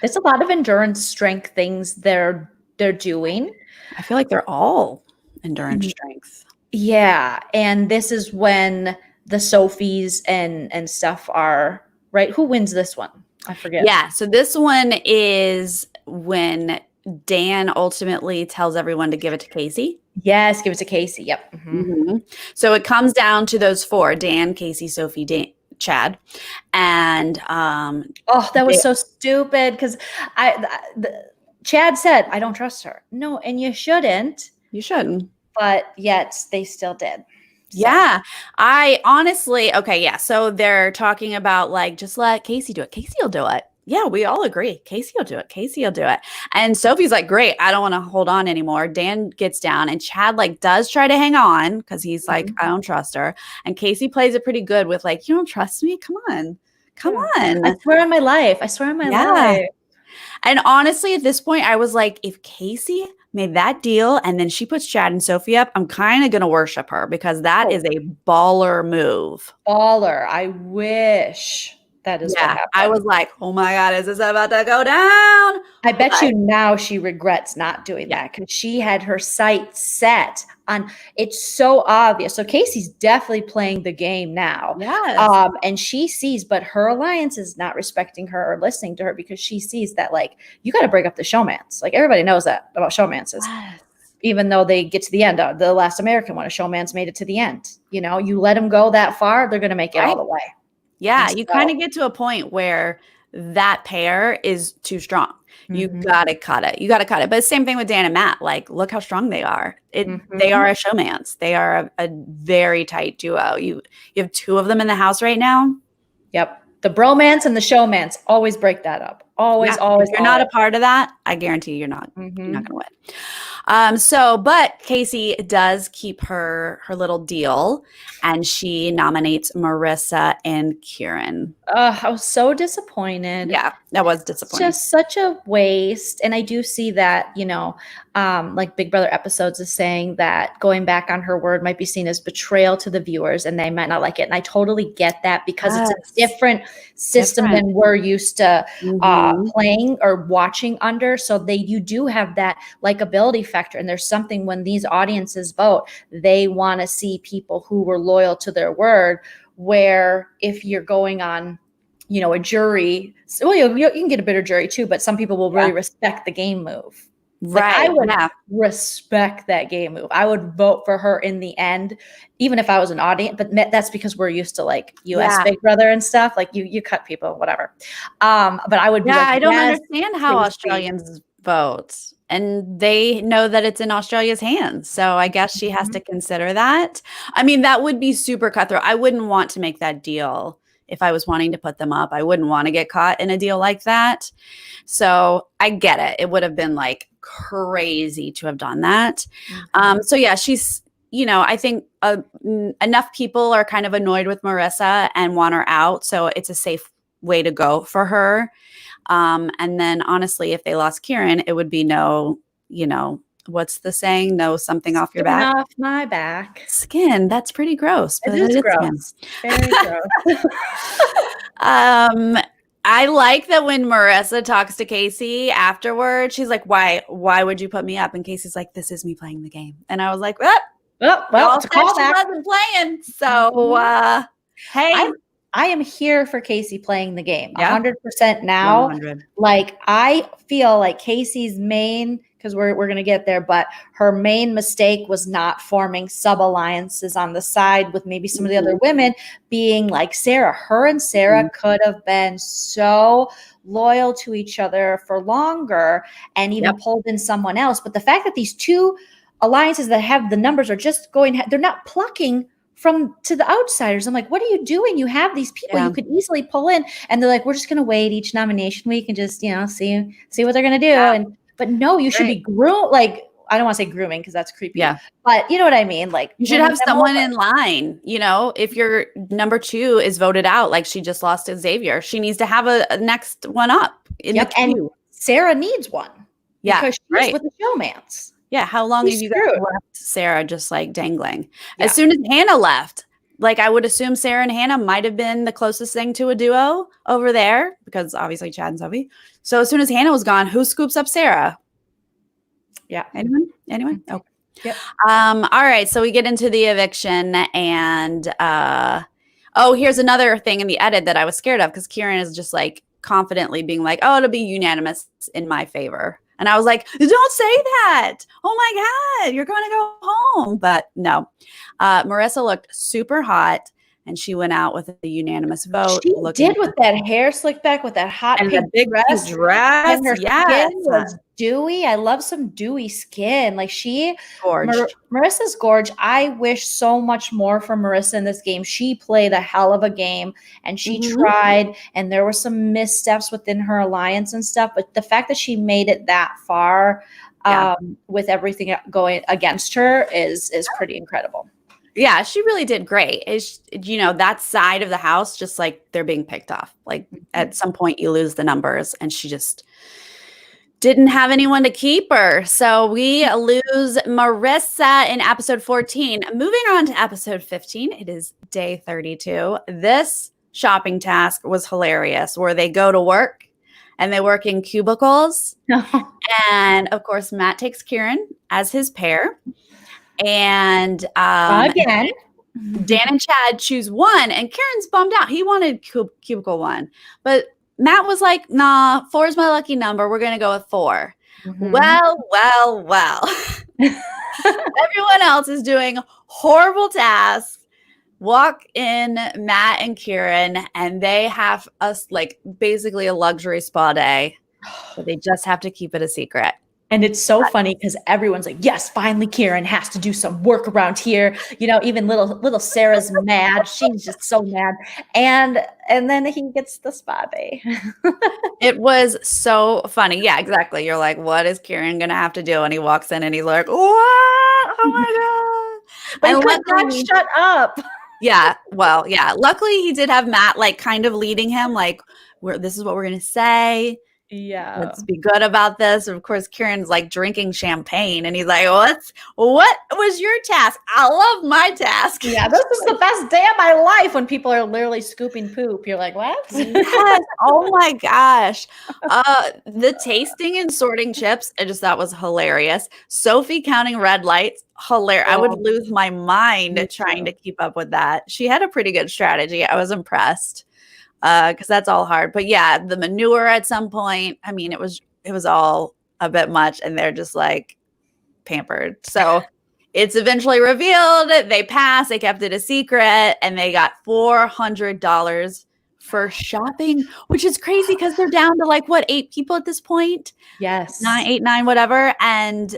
There's a lot of endurance strength things they're doing. I feel like they're all endurance strength. Yeah, and this is when the Sophies and stuff are, right? Who wins this one? I forget. Yeah. So this one is when Dan ultimately tells everyone to give it to Casey. Yes, give it to Casey. Yep. So it comes down to those 4, Dan, Casey, Sophie, Chad. And that was so stupid because Chad said, I don't trust her. No, and you shouldn't. You shouldn't. But yet they still did. So. Yeah, I honestly, okay, yeah. So they're talking about like, just let Casey do it. Casey will do it. Yeah, we all agree. Casey will do it. Casey will do it. And Sophie's like, great, I don't want to hold on anymore. Dan gets down and Chad like does try to hang on because he's like, I don't trust her. And Casey plays it pretty good with like, you don't trust me? Come on. I swear on my life. I swear on my life. And honestly, at this point, I was like, if Casey made that deal and then she puts Chad and Sophie up, I'm kind of going to worship her because that is a baller move. Baller. I wish that is what happened. I was like, oh my God, is this about to go down? I bet you now she regrets not doing that because she had her sights set on it's so obvious. So Casey's definitely playing the game now. Yes. And she sees, but her alliance is not respecting her or listening to her because she sees that like you got to break up the showmance. Like everybody knows that about showmances. Yes. Even though they get to the end, the last American one, a showman's made it to the end. You know, you let them go that far, they're going to make it all the way. Yeah, you kind of get to a point where that pair is too strong. You gotta cut it. You gotta cut it. But same thing with Dan and Matt. Like, look how strong they are. They are a showmance. They are a very tight duo. You have two of them in the house right now. Yep. The bromance and the showmance always break that up. Always. If you're not a part of that, I guarantee you're not gonna win. But Casey does keep her little deal, and she nominates Marissa and Kieran. I was so disappointed. Yeah, that was disappointing. It's just such a waste. And I do see that, like Big Brother episodes is saying that going back on her word might be seen as betrayal to the viewers and they might not like it. And I totally get that because it's a different system than we're used to playing or watching under. So you do have that likability factor. And there's something when these audiences vote, they want to see people who were loyal to their word, where if you're going on, a jury, well, you can get a bitter jury too, but some people will really respect the game move. Right. Like, I would respect that game move. I would vote for her in the end, even if I was an audience, but that's because we're used to like US Big Brother and stuff. Like you cut people, whatever. But I would be like, I don't understand how Australians vote. And they know that it's in Australia's hands. So I guess she has to consider that. I mean, that would be super cutthroat. I wouldn't want to make that deal if I was wanting to put them up. I wouldn't want to get caught in a deal like that. So I get it. It would have been like crazy to have done that. So yeah, she's, I think enough people are kind of annoyed with Marissa and want her out. So it's a safe way to go for her. And then honestly, if they lost Kieran, it would be no, what's the saying? No something off your back. Off my back. Skin. That's pretty gross. But it is gross. Very gross. I like that when Marissa talks to Casey afterward, she's like, why would you put me up? And Casey's like, this is me playing the game. And I was like, well, it's a callback. She wasn't playing. So, hey. I am here for Casey playing the game 100% now. 100. Like, I feel like Casey's main, because we're going to get there, but her main mistake was not forming sub-alliances on the side with maybe some of the other women being like Sarah. Her and Sarah could have been so loyal to each other for longer and even pulled in someone else. But the fact that these two alliances that have the numbers are just going, they're not plucking to the outsiders. I'm like, what are you doing? You have these people you could easily pull in, and they're like, we're just going to wait each nomination week and just, see what they're going to do. But no, you should be groomed. Like, I don't want to say grooming because that's creepy. Yeah. But you know what I mean? Like, you should have someone in line, if your number 2 is voted out, like she just lost to Xavier, she needs to have a next one up in the queue. And Sarah needs one. Yeah. Because she's with the showmance. Yeah, how long have you guys left Sarah just like dangling? Yeah. As soon as Hannah left, like I would assume Sarah and Hannah might have been the closest thing to a duo over there because obviously Chad and Sophie. So as soon as Hannah was gone, who scoops up Sarah? Yeah. Anyone? Oh. Yep. All right, so we get into the eviction and here's another thing in the edit that I was scared of because Kieran is just like confidently being like, oh, it'll be unanimous in my favor. And I was like, don't say that. Oh my God, you're going to go home. But no, Marissa looked super hot and she went out with a unanimous vote. She did with that hair slicked back with that hot pink big dress. And her skin was dewy. I love some dewy skin. Like Marissa's gorge. I wish so much more for Marissa in this game. She played a hell of a game and she tried, and there were some missteps within her alliance and stuff. But the fact that she made it that far with everything going against her is pretty incredible. Yeah, she really did great. That side of the house, just like they're being picked off. Like at some point you lose the numbers and she just didn't have anyone to keep her. So we lose Marissa in episode 14. Moving on to episode 15, it is day 32. This shopping task was hilarious, where they go to work and they work in cubicles. And of course, Matt takes Kieran as his pair. And again, Dan and Chad choose one, and Kieran's bummed out. He wanted cubicle 1, but Matt was like, nah, 4 is my lucky number. We're going to go with 4. Mm-hmm. Well. Everyone else is doing horrible tasks. Walk in Matt and Kieran, and they have us like basically a luxury spa day. But they just have to keep it a secret. And it's so funny because everyone's like, yes, finally Kieran has to do some work around here. You know, even little Sarah's mad. She's just so mad. And then he gets the spa day. It was so funny. Yeah, exactly. You're like, what is Kieran going to have to do? And he walks in and he's like, what? Oh my God. But he could not shut up. Yeah. Well, yeah. Luckily he did have Matt like kind of leading him like, this is what we're going to say. Yeah. Let's be good about this. Of course, Kieran's like drinking champagne and he's like, what was your task? I love my task. Yeah, this is the best day of my life when people are literally scooping poop. You're like, what? Yes. Oh my gosh. The tasting and sorting chips, I just thought was hilarious. Sophie counting red lights, hilarious. I would lose my mind trying to keep up with that. She had a pretty good strategy. I was impressed. Because that's all hard. But yeah, the manure at some point, I mean, it was all a bit much, and they're just like pampered. So it's eventually revealed. They passed. They kept it a secret, and they got $400 for shopping, which is crazy because they're down to like 8 people at this point? Yes, 9, whatever. And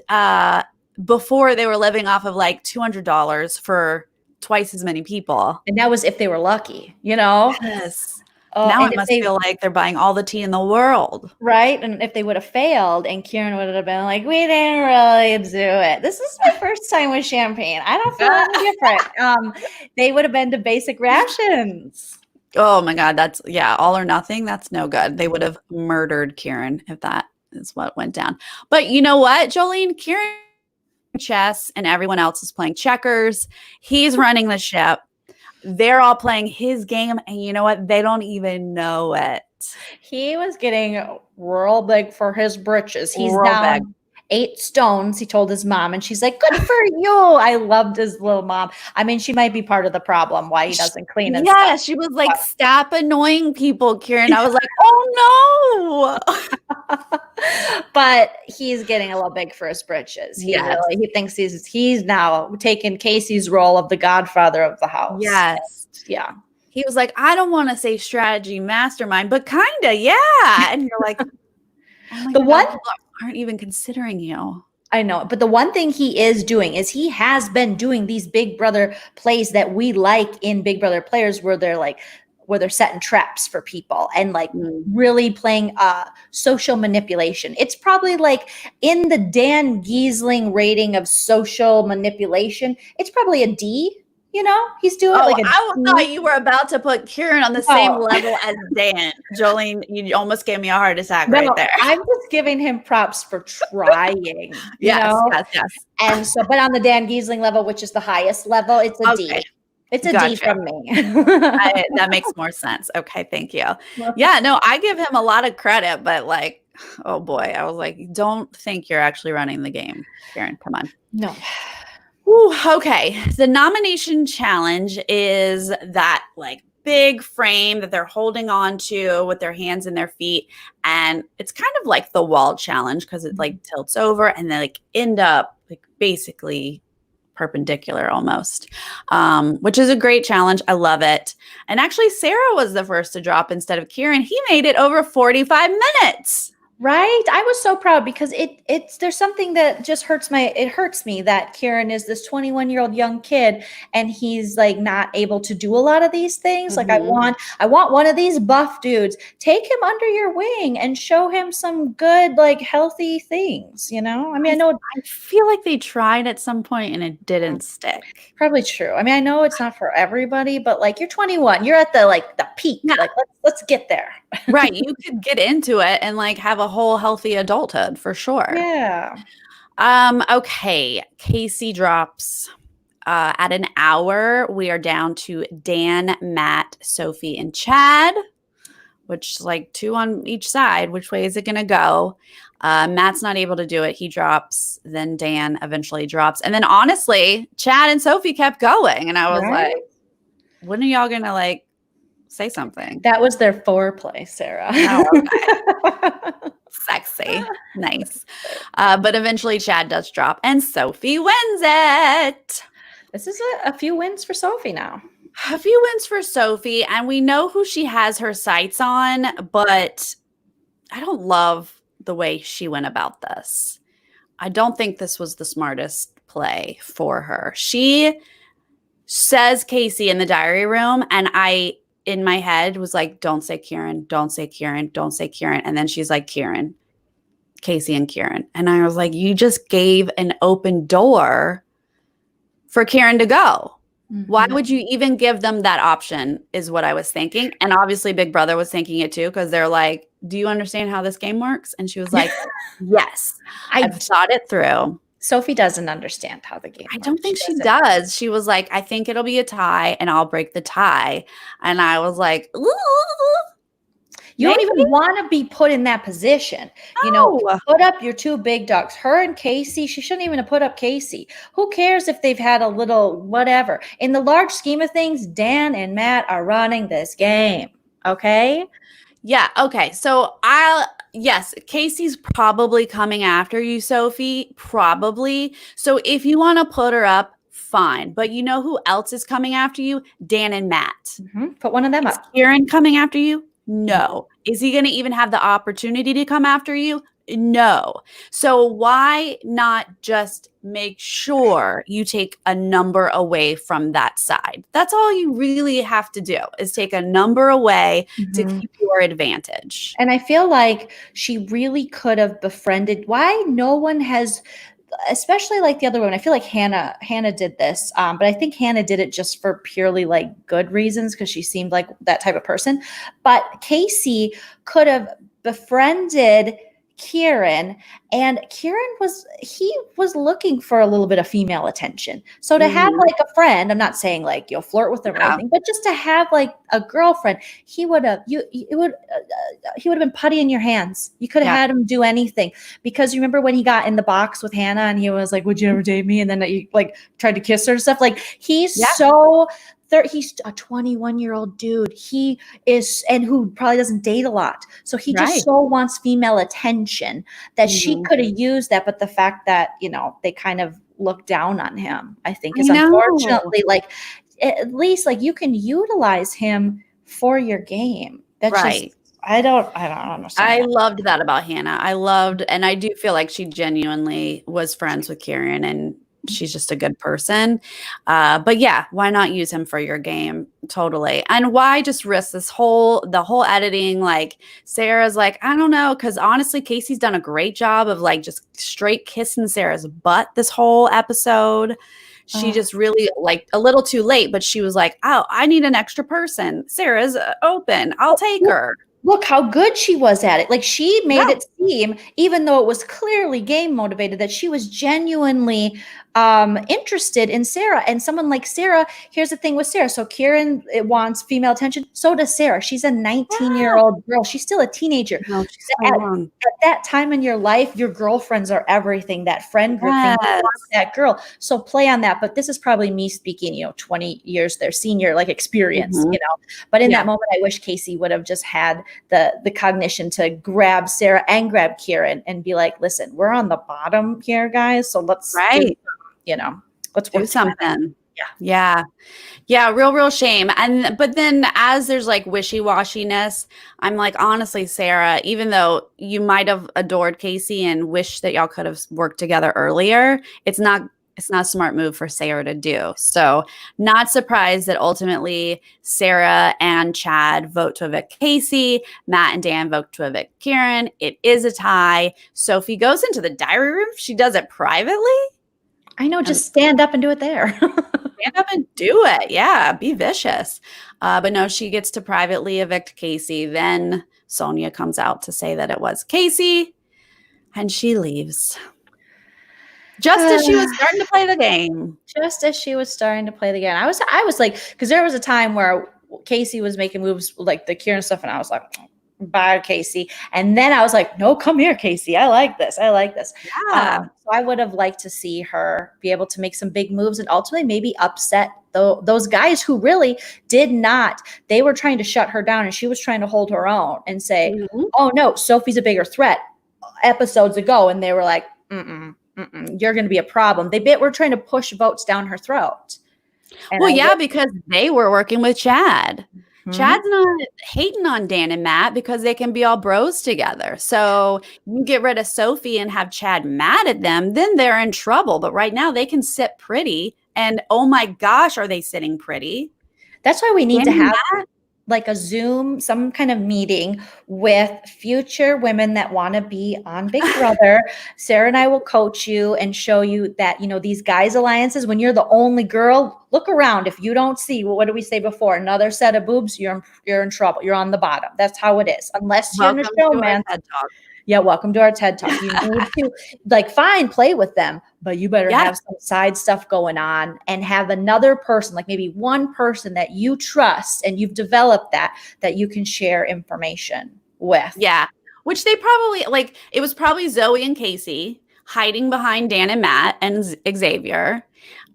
before they were living off of like $200 for twice as many people, and that was if they were lucky, you know. Yes. Now it must feel like they're buying all the tea in the world. Right. And if they would have failed and Kieran would have been like, we didn't really do it. This is my first time with champagne. I don't feel any different. They would have been to basic rations. Oh my God. That's all or nothing. That's no good. They would have murdered Kieran if that is what went down. But you know what, Joleen? Kieran chess and everyone else is playing checkers. He's running the ship. They're all playing his game, and you know what? They don't even know it. He was getting real big for his britches. He's down 8 stones, he told his mom, and she's like, good for you. I loved his little mom. I mean, she might be part of the problem why he doesn't clean and stuff. She was like, stop annoying people, Kieran. I was like, oh no. But he's getting a little big for his britches. He thinks he's now taking Casey's role of the godfather of the house. Yes. Yeah. He was like, I don't want to say strategy mastermind, but kinda, yeah. And you're like, oh my God, people aren't even considering you. I know, but the one thing he is doing is he has been doing these Big Brother plays that we like in Big Brother players where they're setting traps for people and like really playing social manipulation. It's probably like in the Dan Giesling rating of social manipulation, it's probably a D. You know, he's doing I thought you were about to put Kieran on the same level as Dan. Jolene, you almost gave me a heart attack right there. I'm just giving him props for trying. Yes. And so, but on the Dan Giesling level, which is the highest level, it's a D. It's a D from me. That makes more sense. Okay, thank you. Yeah, no, I give him a lot of credit, but like, oh boy, I was like, don't think you're actually running the game, Kieran. Come on. No. Ooh, okay. The nomination challenge is that like big frame that they're holding on to with their hands and their feet. And it's kind of like the wall challenge because it like tilts over and they like end up like basically perpendicular almost, which is a great challenge. I love it. And actually Sarah was the first to drop instead of Kieran. He made it over 45 minutes. Right. I was so proud because there's something that just hurts me that Kieran is this 21-year-old young kid and he's like not able to do a lot of these things. Like I want one of these buff dudes. Take him under your wing and show him some good, like healthy things, you know? I mean, I feel like they tried at some point and it didn't stick. Probably true. I mean, I know it's not for everybody, but like you're 21, you're at the peak. Yeah. Like let's get there. Right. You could get into it and like have a whole healthy adulthood for sure. Yeah. Okay. Casey drops at an hour. We are down to Dan, Matt, Sophie, and Chad, which like 2 on each side. Which way is it going to go? Matt's not able to do it. He drops. Then Dan eventually drops. And then honestly, Chad and Sophie kept going. And I was like, when are y'all going to like say something? That was their foreplay, Sarah. Oh, okay. Sexy. Nice. But eventually Chad does drop and Sophie wins it. This is a few wins for Sophie now. A few wins for Sophie, and we know who she has her sights on, but I don't love the way she went about this. I don't think this was the smartest play for her. She says Casey in the diary room, and I, in my head, was like, don't say Kieran, don't say Kieran, don't say Kieran. And then she's like, Kieran, Casey and Kieran. And I was like, you just gave an open door for Kieran to go. Why would you even give them that option is what I was thinking. And obviously Big Brother was thinking it too, because they're like, do you understand how this game works? And she was like, yes, I've thought it through. Sophie doesn't understand how the game works. I don't think she does. She was like, I think it'll be a tie and I'll break the tie. And I was like, ooh. You don't even want to be put in that position. No. You know, put up your 2 big dogs. Her and Casey, she shouldn't even have put up Casey. Who cares if they've had a little whatever? In the large scheme of things, Dan and Matt are running this game. Okay? Yeah. Okay. So yes, Casey's probably coming after you, Sophie. Probably. So if you want to put her up, fine. But you know who else is coming after you? Dan and Matt. Put one of them Is up. Kieran coming after you? No. Is he going to even have the opportunity to come after you? No. So why not just make sure you take a number away from that side? That's all you really have to do is take a number away to keep your advantage. And I feel like she really could have befriended. Why no one has, especially like the other women. I feel like Hannah did this, but I think Hannah did it just for purely like good reasons because she seemed like that type of person. But Casey could have befriended Kieran, and Kieran was looking for a little bit of female attention. So to have like a friend, I'm not saying like you'll flirt with them or anything, but just to have like a girlfriend, he would have been putty in your hands. You could have had him do anything, because you remember when he got in the box with Hannah and he was like, "Would you ever date me?" And then you like tried to kiss her and stuff. Like he's he's a 21-year-old dude. He is, and who probably doesn't date a lot. So he just so wants female attention that she could have used that. But the fact that, you know, they kind of look down on him, I think is unfortunately, like, at least like you can utilize him for your game. That's just, I don't understand. I loved that about Hannah. And I do feel like she genuinely was friends with Kieran, and she's just a good person. But yeah, why not use him for your game? Totally. And why just risk the whole editing? Like Sarah's like, I don't know. Cause honestly, Casey's done a great job of like just straight kissing Sarah's butt this whole episode. She just really like a little too late, but she was like, oh, I need an extra person. Sarah's open. I'll take her. Look how good she was at it. Like she made it seem, even though it was clearly game motivated, that she was genuinely interested in Sarah. And someone like Sarah, here's the thing with Sarah. So Kieran wants female attention. So does Sarah. She's a 19-year-old girl. She's still a teenager. No, she's at that time in your life, your girlfriends are everything. That friend group thing, you want that girl. So play on that. But this is probably me speaking, 20 years their senior like experience, But in that moment, I wish Casey would have just had the cognition to grab Sarah and grab Kieran and be like, listen, we're on the bottom here, guys. So let's let's do something. Yeah. Real shame. But then as there's like wishy-washiness, I'm like, honestly, Sarah, even though you might have adored Casey and wish that y'all could have worked together earlier, it's not a smart move for Sarah to do. So not surprised that ultimately Sarah and Chad vote to evict Casey. Matt and Dan vote to evict Kieran. It is a tie. Sophie goes into the diary room. She does it privately. I know, just stand up and do it there. Stand up and do it. Yeah, be vicious. But no, she gets to privately evict Casey. Then Sonia comes out to say that it was Casey, and she leaves. Just as she was starting to play the game. Just as she was starting to play the game. I was like, because there was a time where Casey was making moves like the Kieran stuff, and I was like, bye, Casey. And then I was like, no, come here, Casey. I like this. Yeah. So I would have liked to see her be able to make some big moves and ultimately maybe upset those guys who really did not. They were trying to shut her down, and she was trying to hold her own and say, oh, no, Sophie's a bigger threat episodes ago. And they were like, you're going to be a problem. They were trying to push votes down her throat. And because they were working with Chad. Chad's not hating on Dan and Matt because they can be all bros together. So you get rid of Sophie and have Chad mad at them, then they're in trouble. But right now they can sit pretty. And oh my gosh, are they sitting pretty? That's why we need to have like a Zoom, some kind of meeting with future women that want to be on Big Brother. Sarah and I will coach you and show you that, these guys' alliances, when you're the only girl, look around. If you don't see, what did we say before? Another set of boobs, you're in trouble. You're on the bottom. That's how it is. Unless you're in a show, man. Yeah, welcome to our TED Talk. You need to play with them, but you better have some side stuff going on and have another person, like maybe one person that you trust and you've developed that you can share information with. Yeah, which they probably, it was probably Zoe and Casey hiding behind Dan and Matt and Xavier.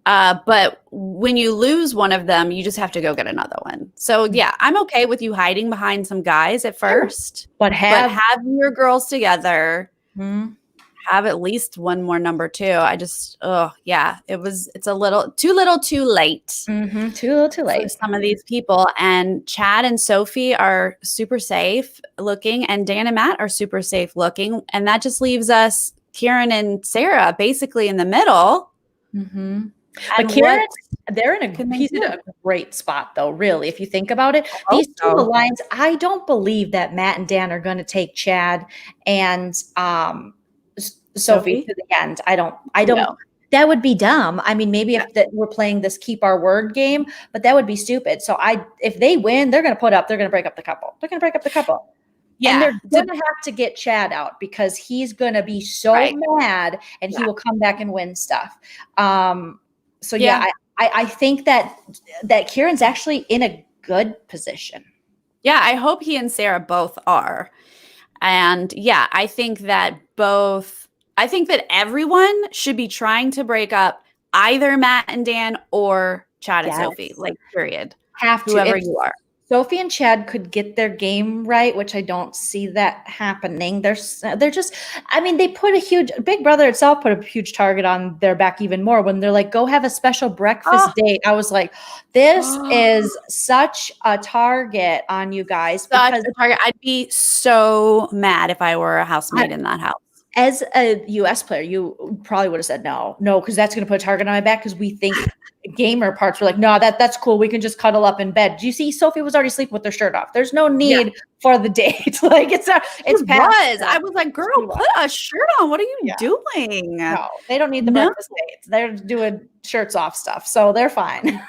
But when you lose one of them, you just have to go get another one. So yeah, I'm okay with you hiding behind some guys at first, but have your girls together. Have at least one more number two. It's a little too late. Too little too late for some of these people. And Chad and Sophie are super safe looking, and Dan and Matt are super safe looking, and that just leaves us Kieran and Sarah basically in the middle. But Kieran, he's in a great spot, though, really, if you think about it. These two alliance, I don't believe that Matt and Dan are going to take Chad and Sophie to the end. I don't know. That would be dumb. I mean, maybe if we're playing this keep our word game, but that would be stupid. So if they win, they're going to break up the couple. Yeah. And they're going to have to get Chad out because he's going to be so mad and he will come back and win stuff. I think that Kieran's actually in a good position. Yeah, I hope he and Sarah both are. And yeah, I think that everyone should be trying to break up either Matt and Dan or Chad and Sophie, period. Have to. Whoever you are. Sophie and Chad could get their game right, which I don't see that happening. They're just, they put Big Brother itself put a huge target on their back even more when they're like, go have a special breakfast date. I was like, this is such a target on you guys. Such a target. I'd be so mad if I were a housemate in that house. As a US player, you probably would have said no, because that's going to put a target on my back because we think gamer parts were like, no, that's cool. We can just cuddle up in bed. Do you see Sophie was already sleeping with her shirt off? There's no need for the date. I was like, girl, put a shirt on. What are you doing? No, they don't need the breakfast dates. They're doing shirts off stuff. So they're fine.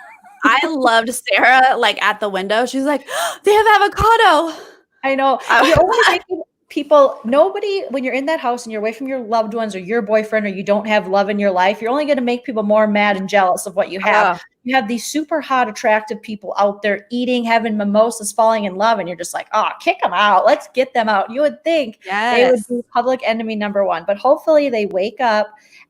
I loved Sarah, at the window. She's like, they have avocado. I know. You're only making nobody, when you're in that house and you're away from your loved ones or your boyfriend, or you don't have love in your life, you're only going to make people more mad and jealous of what you have. You have these super hot, attractive people out there eating, having mimosas, falling in love, and you're just like, kick them out. Let's get them out. You would think they would be public enemy number one, but hopefully they wake up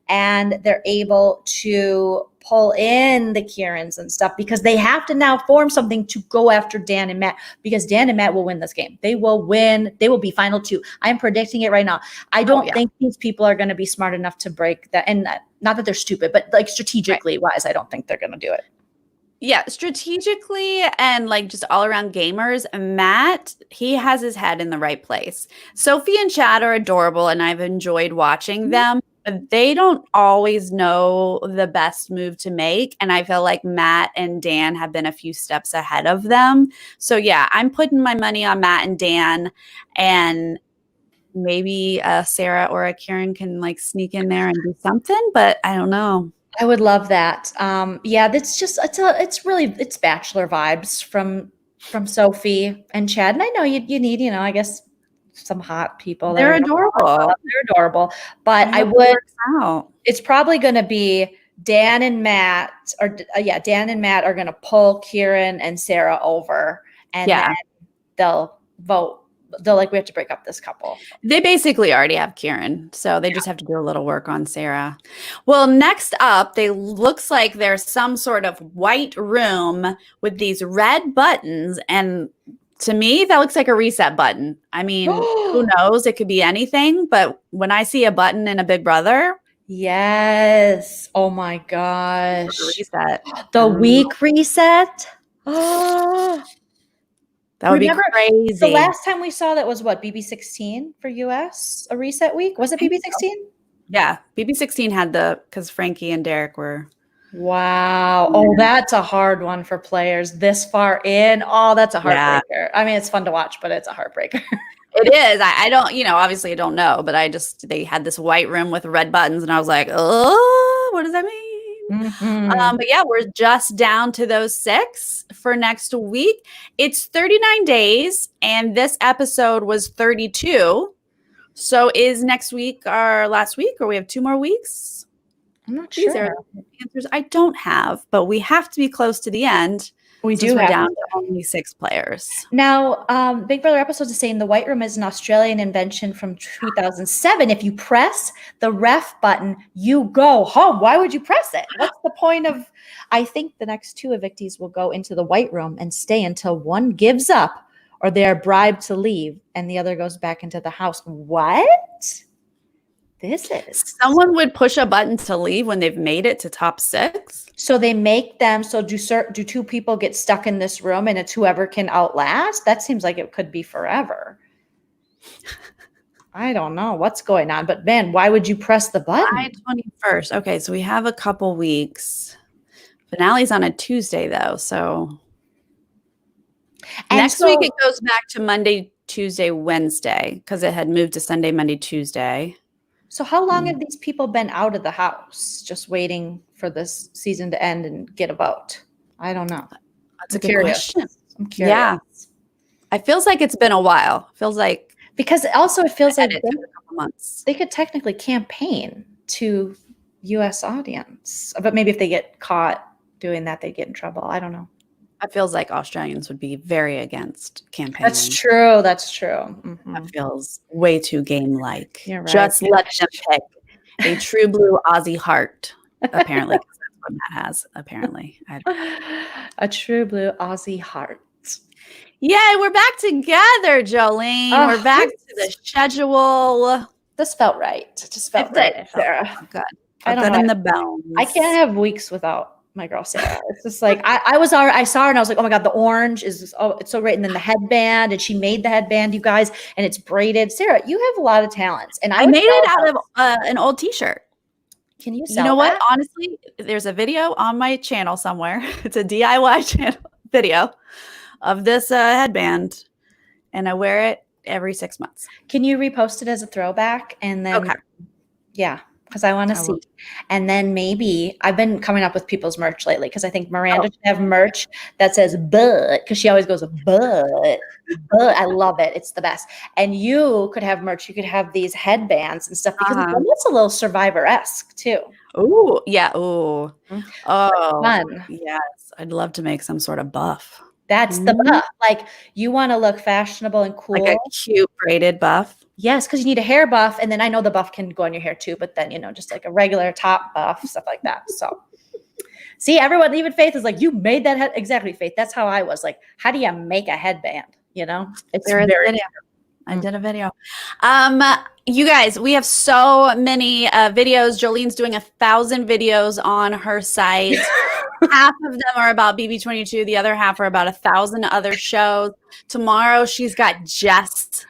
and they're able to pull in the Kierans and stuff, because they have to now form something to go after Dan and Matt, because Dan and Matt will win this game. They will win. They will be final two. I'm predicting it right now. I don't think these people are going to be smart enough to break that. And not that they're stupid, but strategically wise, I don't think they're going to do it. Yeah, strategically and just all around gamers, Matt, he has his head in the right place. Sophie and Chad are adorable and I've enjoyed watching them. They don't always know the best move to make. And I feel like Matt and Dan have been a few steps ahead of them. So yeah, I'm putting my money on Matt and Dan, and maybe Sarah or a Kieran can sneak in there and do something, but I don't know. I would love that. That's just, it's bachelor vibes from Sophie and Chad. And I know you need, I guess some hot people. They're adorable. They're adorable. But I would. It's probably going to be Dan and Matt, Dan and Matt are going to pull Kieran and Sarah over, and then they'll vote. They'll we have to break up this couple. They basically already have Kieran, so they just have to do a little work on Sarah. Well, next up, looks like there's some sort of white room with these red buttons, and to me, that looks like a reset button. I mean, who knows? It could be anything, but when I see a button in a Big Brother, yes. Oh my gosh. Reset. The week reset. Oh. That would be crazy. The last time we saw that was what, BB16 for US, a reset week? Was it BB16? So. Yeah, BB16 had because Frankie and Derek were. Wow. Oh, that's a hard one for players this far in. Oh, that's a heartbreaker. Yeah. I mean, it's fun to watch, but it's a heartbreaker. It is. I don't, obviously I don't know, but they had this white room with red buttons and I was like, oh, what does that mean? Mm-hmm. But yeah, we're just down to those 6 for next week. It's 39 days and this episode was 32. So is next week our last week or we have 2 more weeks? I'm not sure. These are answers I don't have, but we have to be close to the end. We do have down to only 6 players. Now, Big Brother episodes is saying the white room is an Australian invention from 2007. If you press the ref button, you go home. Why would you press it? What's the point of? I think the next 2 evictees will go into the white room and stay until one gives up or they are bribed to leave and the other goes back into the house. What? This is someone would push a button to leave when they've made it to top 6. So they make them. So do 2 people get stuck in this room and it's whoever can outlast? That seems like it could be forever. I don't know what's going on, but man, why would you press the button? July 21st. Okay, so we have a couple weeks. Finale's on a Tuesday though, so next week it goes back to Monday, Tuesday, Wednesday because it had moved to Sunday, Monday, Tuesday. So how long have these people been out of the house just waiting for this season to end and get a vote? I don't know. That's a good question. I'm curious. Yeah. It feels like it's been a while. Feels like because also it feels like a couple months. They could technically campaign to US audience. But maybe if they get caught doing that, they'd get in trouble. I don't know. It feels like Australians would be very against campaigning. That's true. That's true. Mm-hmm. That feels way too game-like. You're right. Just let them pick a true blue Aussie heart, apparently. That's what Matt has, apparently. A true blue Aussie heart. Yay, we're back together, Joleen. We're back to the schedule. This felt right. It just felt right, Sarah. Good. I don't know. In the bones. I can't have weeks without my girl Sarah. It's just like I saw her and I was like, oh my god, the orange is it's so great. And then the headband, and she made the headband, you guys, and it's braided. Sarah, you have a lot of talents. And I made it out of an old t-shirt. Can you sell what? Honestly, there's a video on my channel somewhere. It's a DIY channel video of this headband, and I wear it every 6 months. Can you repost it as a throwback? And then yeah. Because I want to see. And then maybe I've been coming up with people's merch lately because I think Miranda should have merch that says but because she always goes but I love it. It's the best. And you could have merch. You could have these headbands and stuff because it's a little Survivor-esque too. Oh, yeah. Oh, fun. Yes. I'd love to make some sort of buff. That's the buff. Like you want to look fashionable and cool. Like a cute braided buff. Yes, because you need a hair buff. And then I know the buff can go on your hair too, but then, just like a regular top buff, stuff like that. So see, everyone, even Faith is like, you made that head. Exactly, Faith. That's how I was like, how do you make a headband? It's very video. I did a video. You guys, we have so many videos. Jolene's doing 1,000 videos on her site. Half of them are about BB22. The other half are about 1,000 other shows. Tomorrow, she's got Jess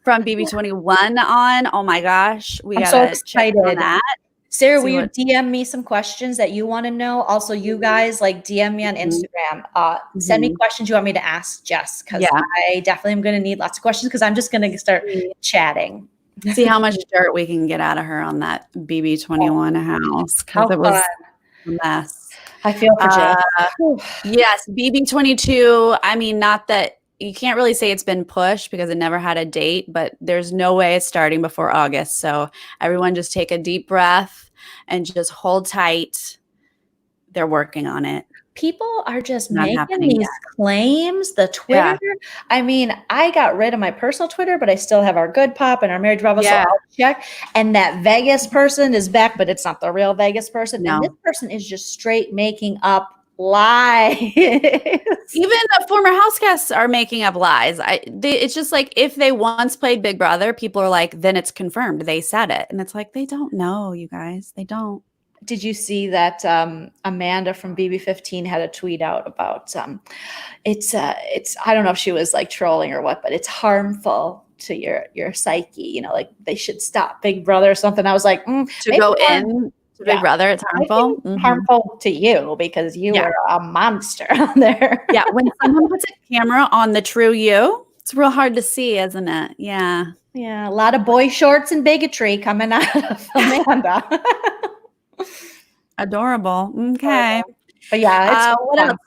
from BB21 on. Oh my gosh. I'm so excited. On that. Sarah, will you DM me some questions that you want to know? Also, you guys DM me on Instagram. Send me questions you want me to ask Jess because I definitely am going to need lots of questions because I'm just going to start chatting. See how much dirt we can get out of her on that BB21 house because it was a mess. I feel for Jess. Yes, BB22. I mean, not that you can't really say it's been pushed because it never had a date, but there's no way it's starting before August. So everyone just take a deep breath and just hold tight. They're working on it. People are just Not making happening these yet. claims. The Twitter. I mean, I got rid of my personal Twitter, but I still have our Good Pop and our Marriage Bravo. So I'll check. And that Vegas person is back, but it's not the real Vegas person. No. And this person is just straight making up lies. Even the former house guests are making up lies. It's just like if they once played Big Brother, people are like, then it's confirmed. They said it. And it's like, they don't know, you guys. They don't. Did you see that Amanda from BB15 had a tweet out about it's I don't know if she was like trolling or what, but it's harmful to your psyche, you know, like they should stop Big Brother or something. I was like, to go in to Big Brother, it's harmful. Harmful to you because you are a monster on there. Yeah, when someone puts a camera on the true you, it's real hard to see, isn't it? Yeah. Yeah, a lot of boy shorts and bigotry coming out of Amanda. Adorable. Okay. But yeah, what else?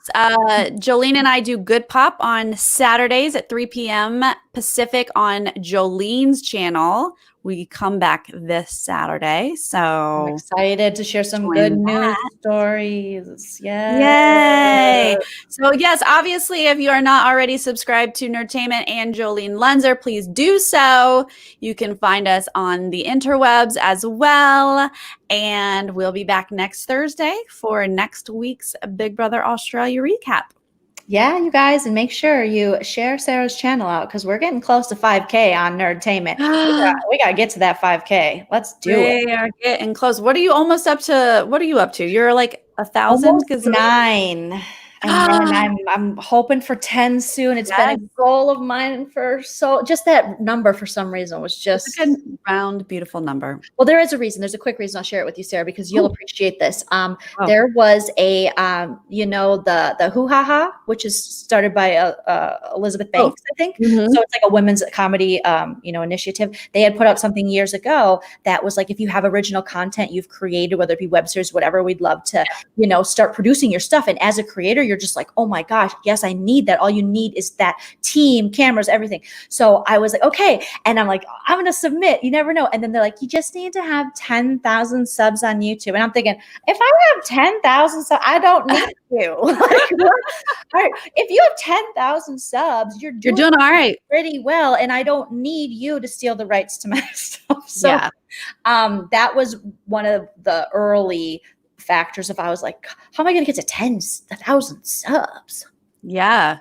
Joleen and I do Good Pop on Saturdays at 3 p.m. Pacific on Joleen's channel. We come back this Saturday. So I'm excited to share some good news stories. Yay. So yes, obviously, if you are not already subscribed to Nerdtainment and Joleen Lunzer, please do so. You can find us on the interwebs as well. And we'll be back next Thursday for next week's Big Brother Australia recap. Yeah, you guys, and make sure you share Sarah's channel out because we're getting close to 5K on Nerdtainment. we got to get to that 5K. Let's do it. We are getting close. What are you almost up to? What are you up to? You're like 1,000? Almost 9. And then I'm hoping for 10 soon. It's been a goal of mine for just that number for some reason was just it's a good, round, beautiful number. Well, there is a reason. There's a quick reason. I'll share it with you, Sarah, because you'll appreciate this. There was a, the Hoo Ha Ha, which is started by Elizabeth Banks, I think. So it's like a women's comedy, initiative. They had put out something years ago that was like, if you have original content you've created, whether it be web series, whatever, we'd love to, start producing your stuff. And as a creator, you're just like, oh my gosh, yes, I need that. All you need is that team, cameras, everything. So I was like, okay. And I'm like, I'm going to submit. You never know. And then they're like, you just need to have 10,000 subs on YouTube. And I'm thinking, if I have 10,000 subs, I don't need you. All right. If you have 10,000 subs, you're doing all right. Pretty well. And I don't need you to steal the rights to my stuff. So that was one of the early factors if I was like, how am I going to get to 10,000 subs? Yeah.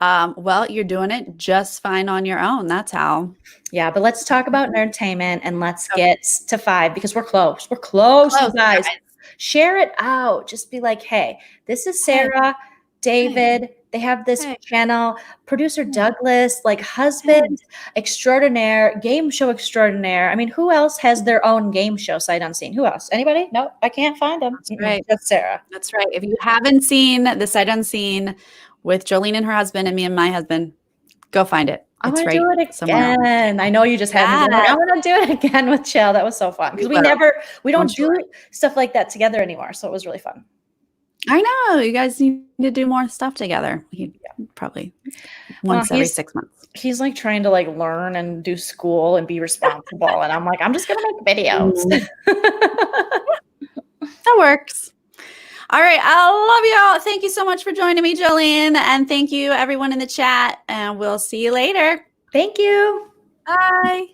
Well, you're doing it just fine on your own. That's how. Yeah. But let's talk about Nerdtainment and let's get to 5 because we're close. We're close, guys. Share it out. Just be like, hey, this is Sarah, David. They have this channel. Producer Douglas, like husband extraordinaire, game show extraordinaire. I mean, who else has their own game show sight unseen? Who else? Anybody? No, I can't find them. That's right. Just Sarah. That's right. If you haven't seen the sight unseen with Joleen and her husband and me and my husband, go find it. I'm going to do it again. I know you just haven't. I'm going to do it again with Chill. That was so fun because we don't do stuff like that together anymore. So it was really fun. I know you guys need to do more stuff together. Probably once every 6 months. He's like trying to like learn and do school and be responsible. And I'm like, I'm just going to make videos. That works. All right. I love y'all. Thank you so much for joining me, Joleen. And thank you everyone in the chat. And we'll see you later. Thank you. Bye.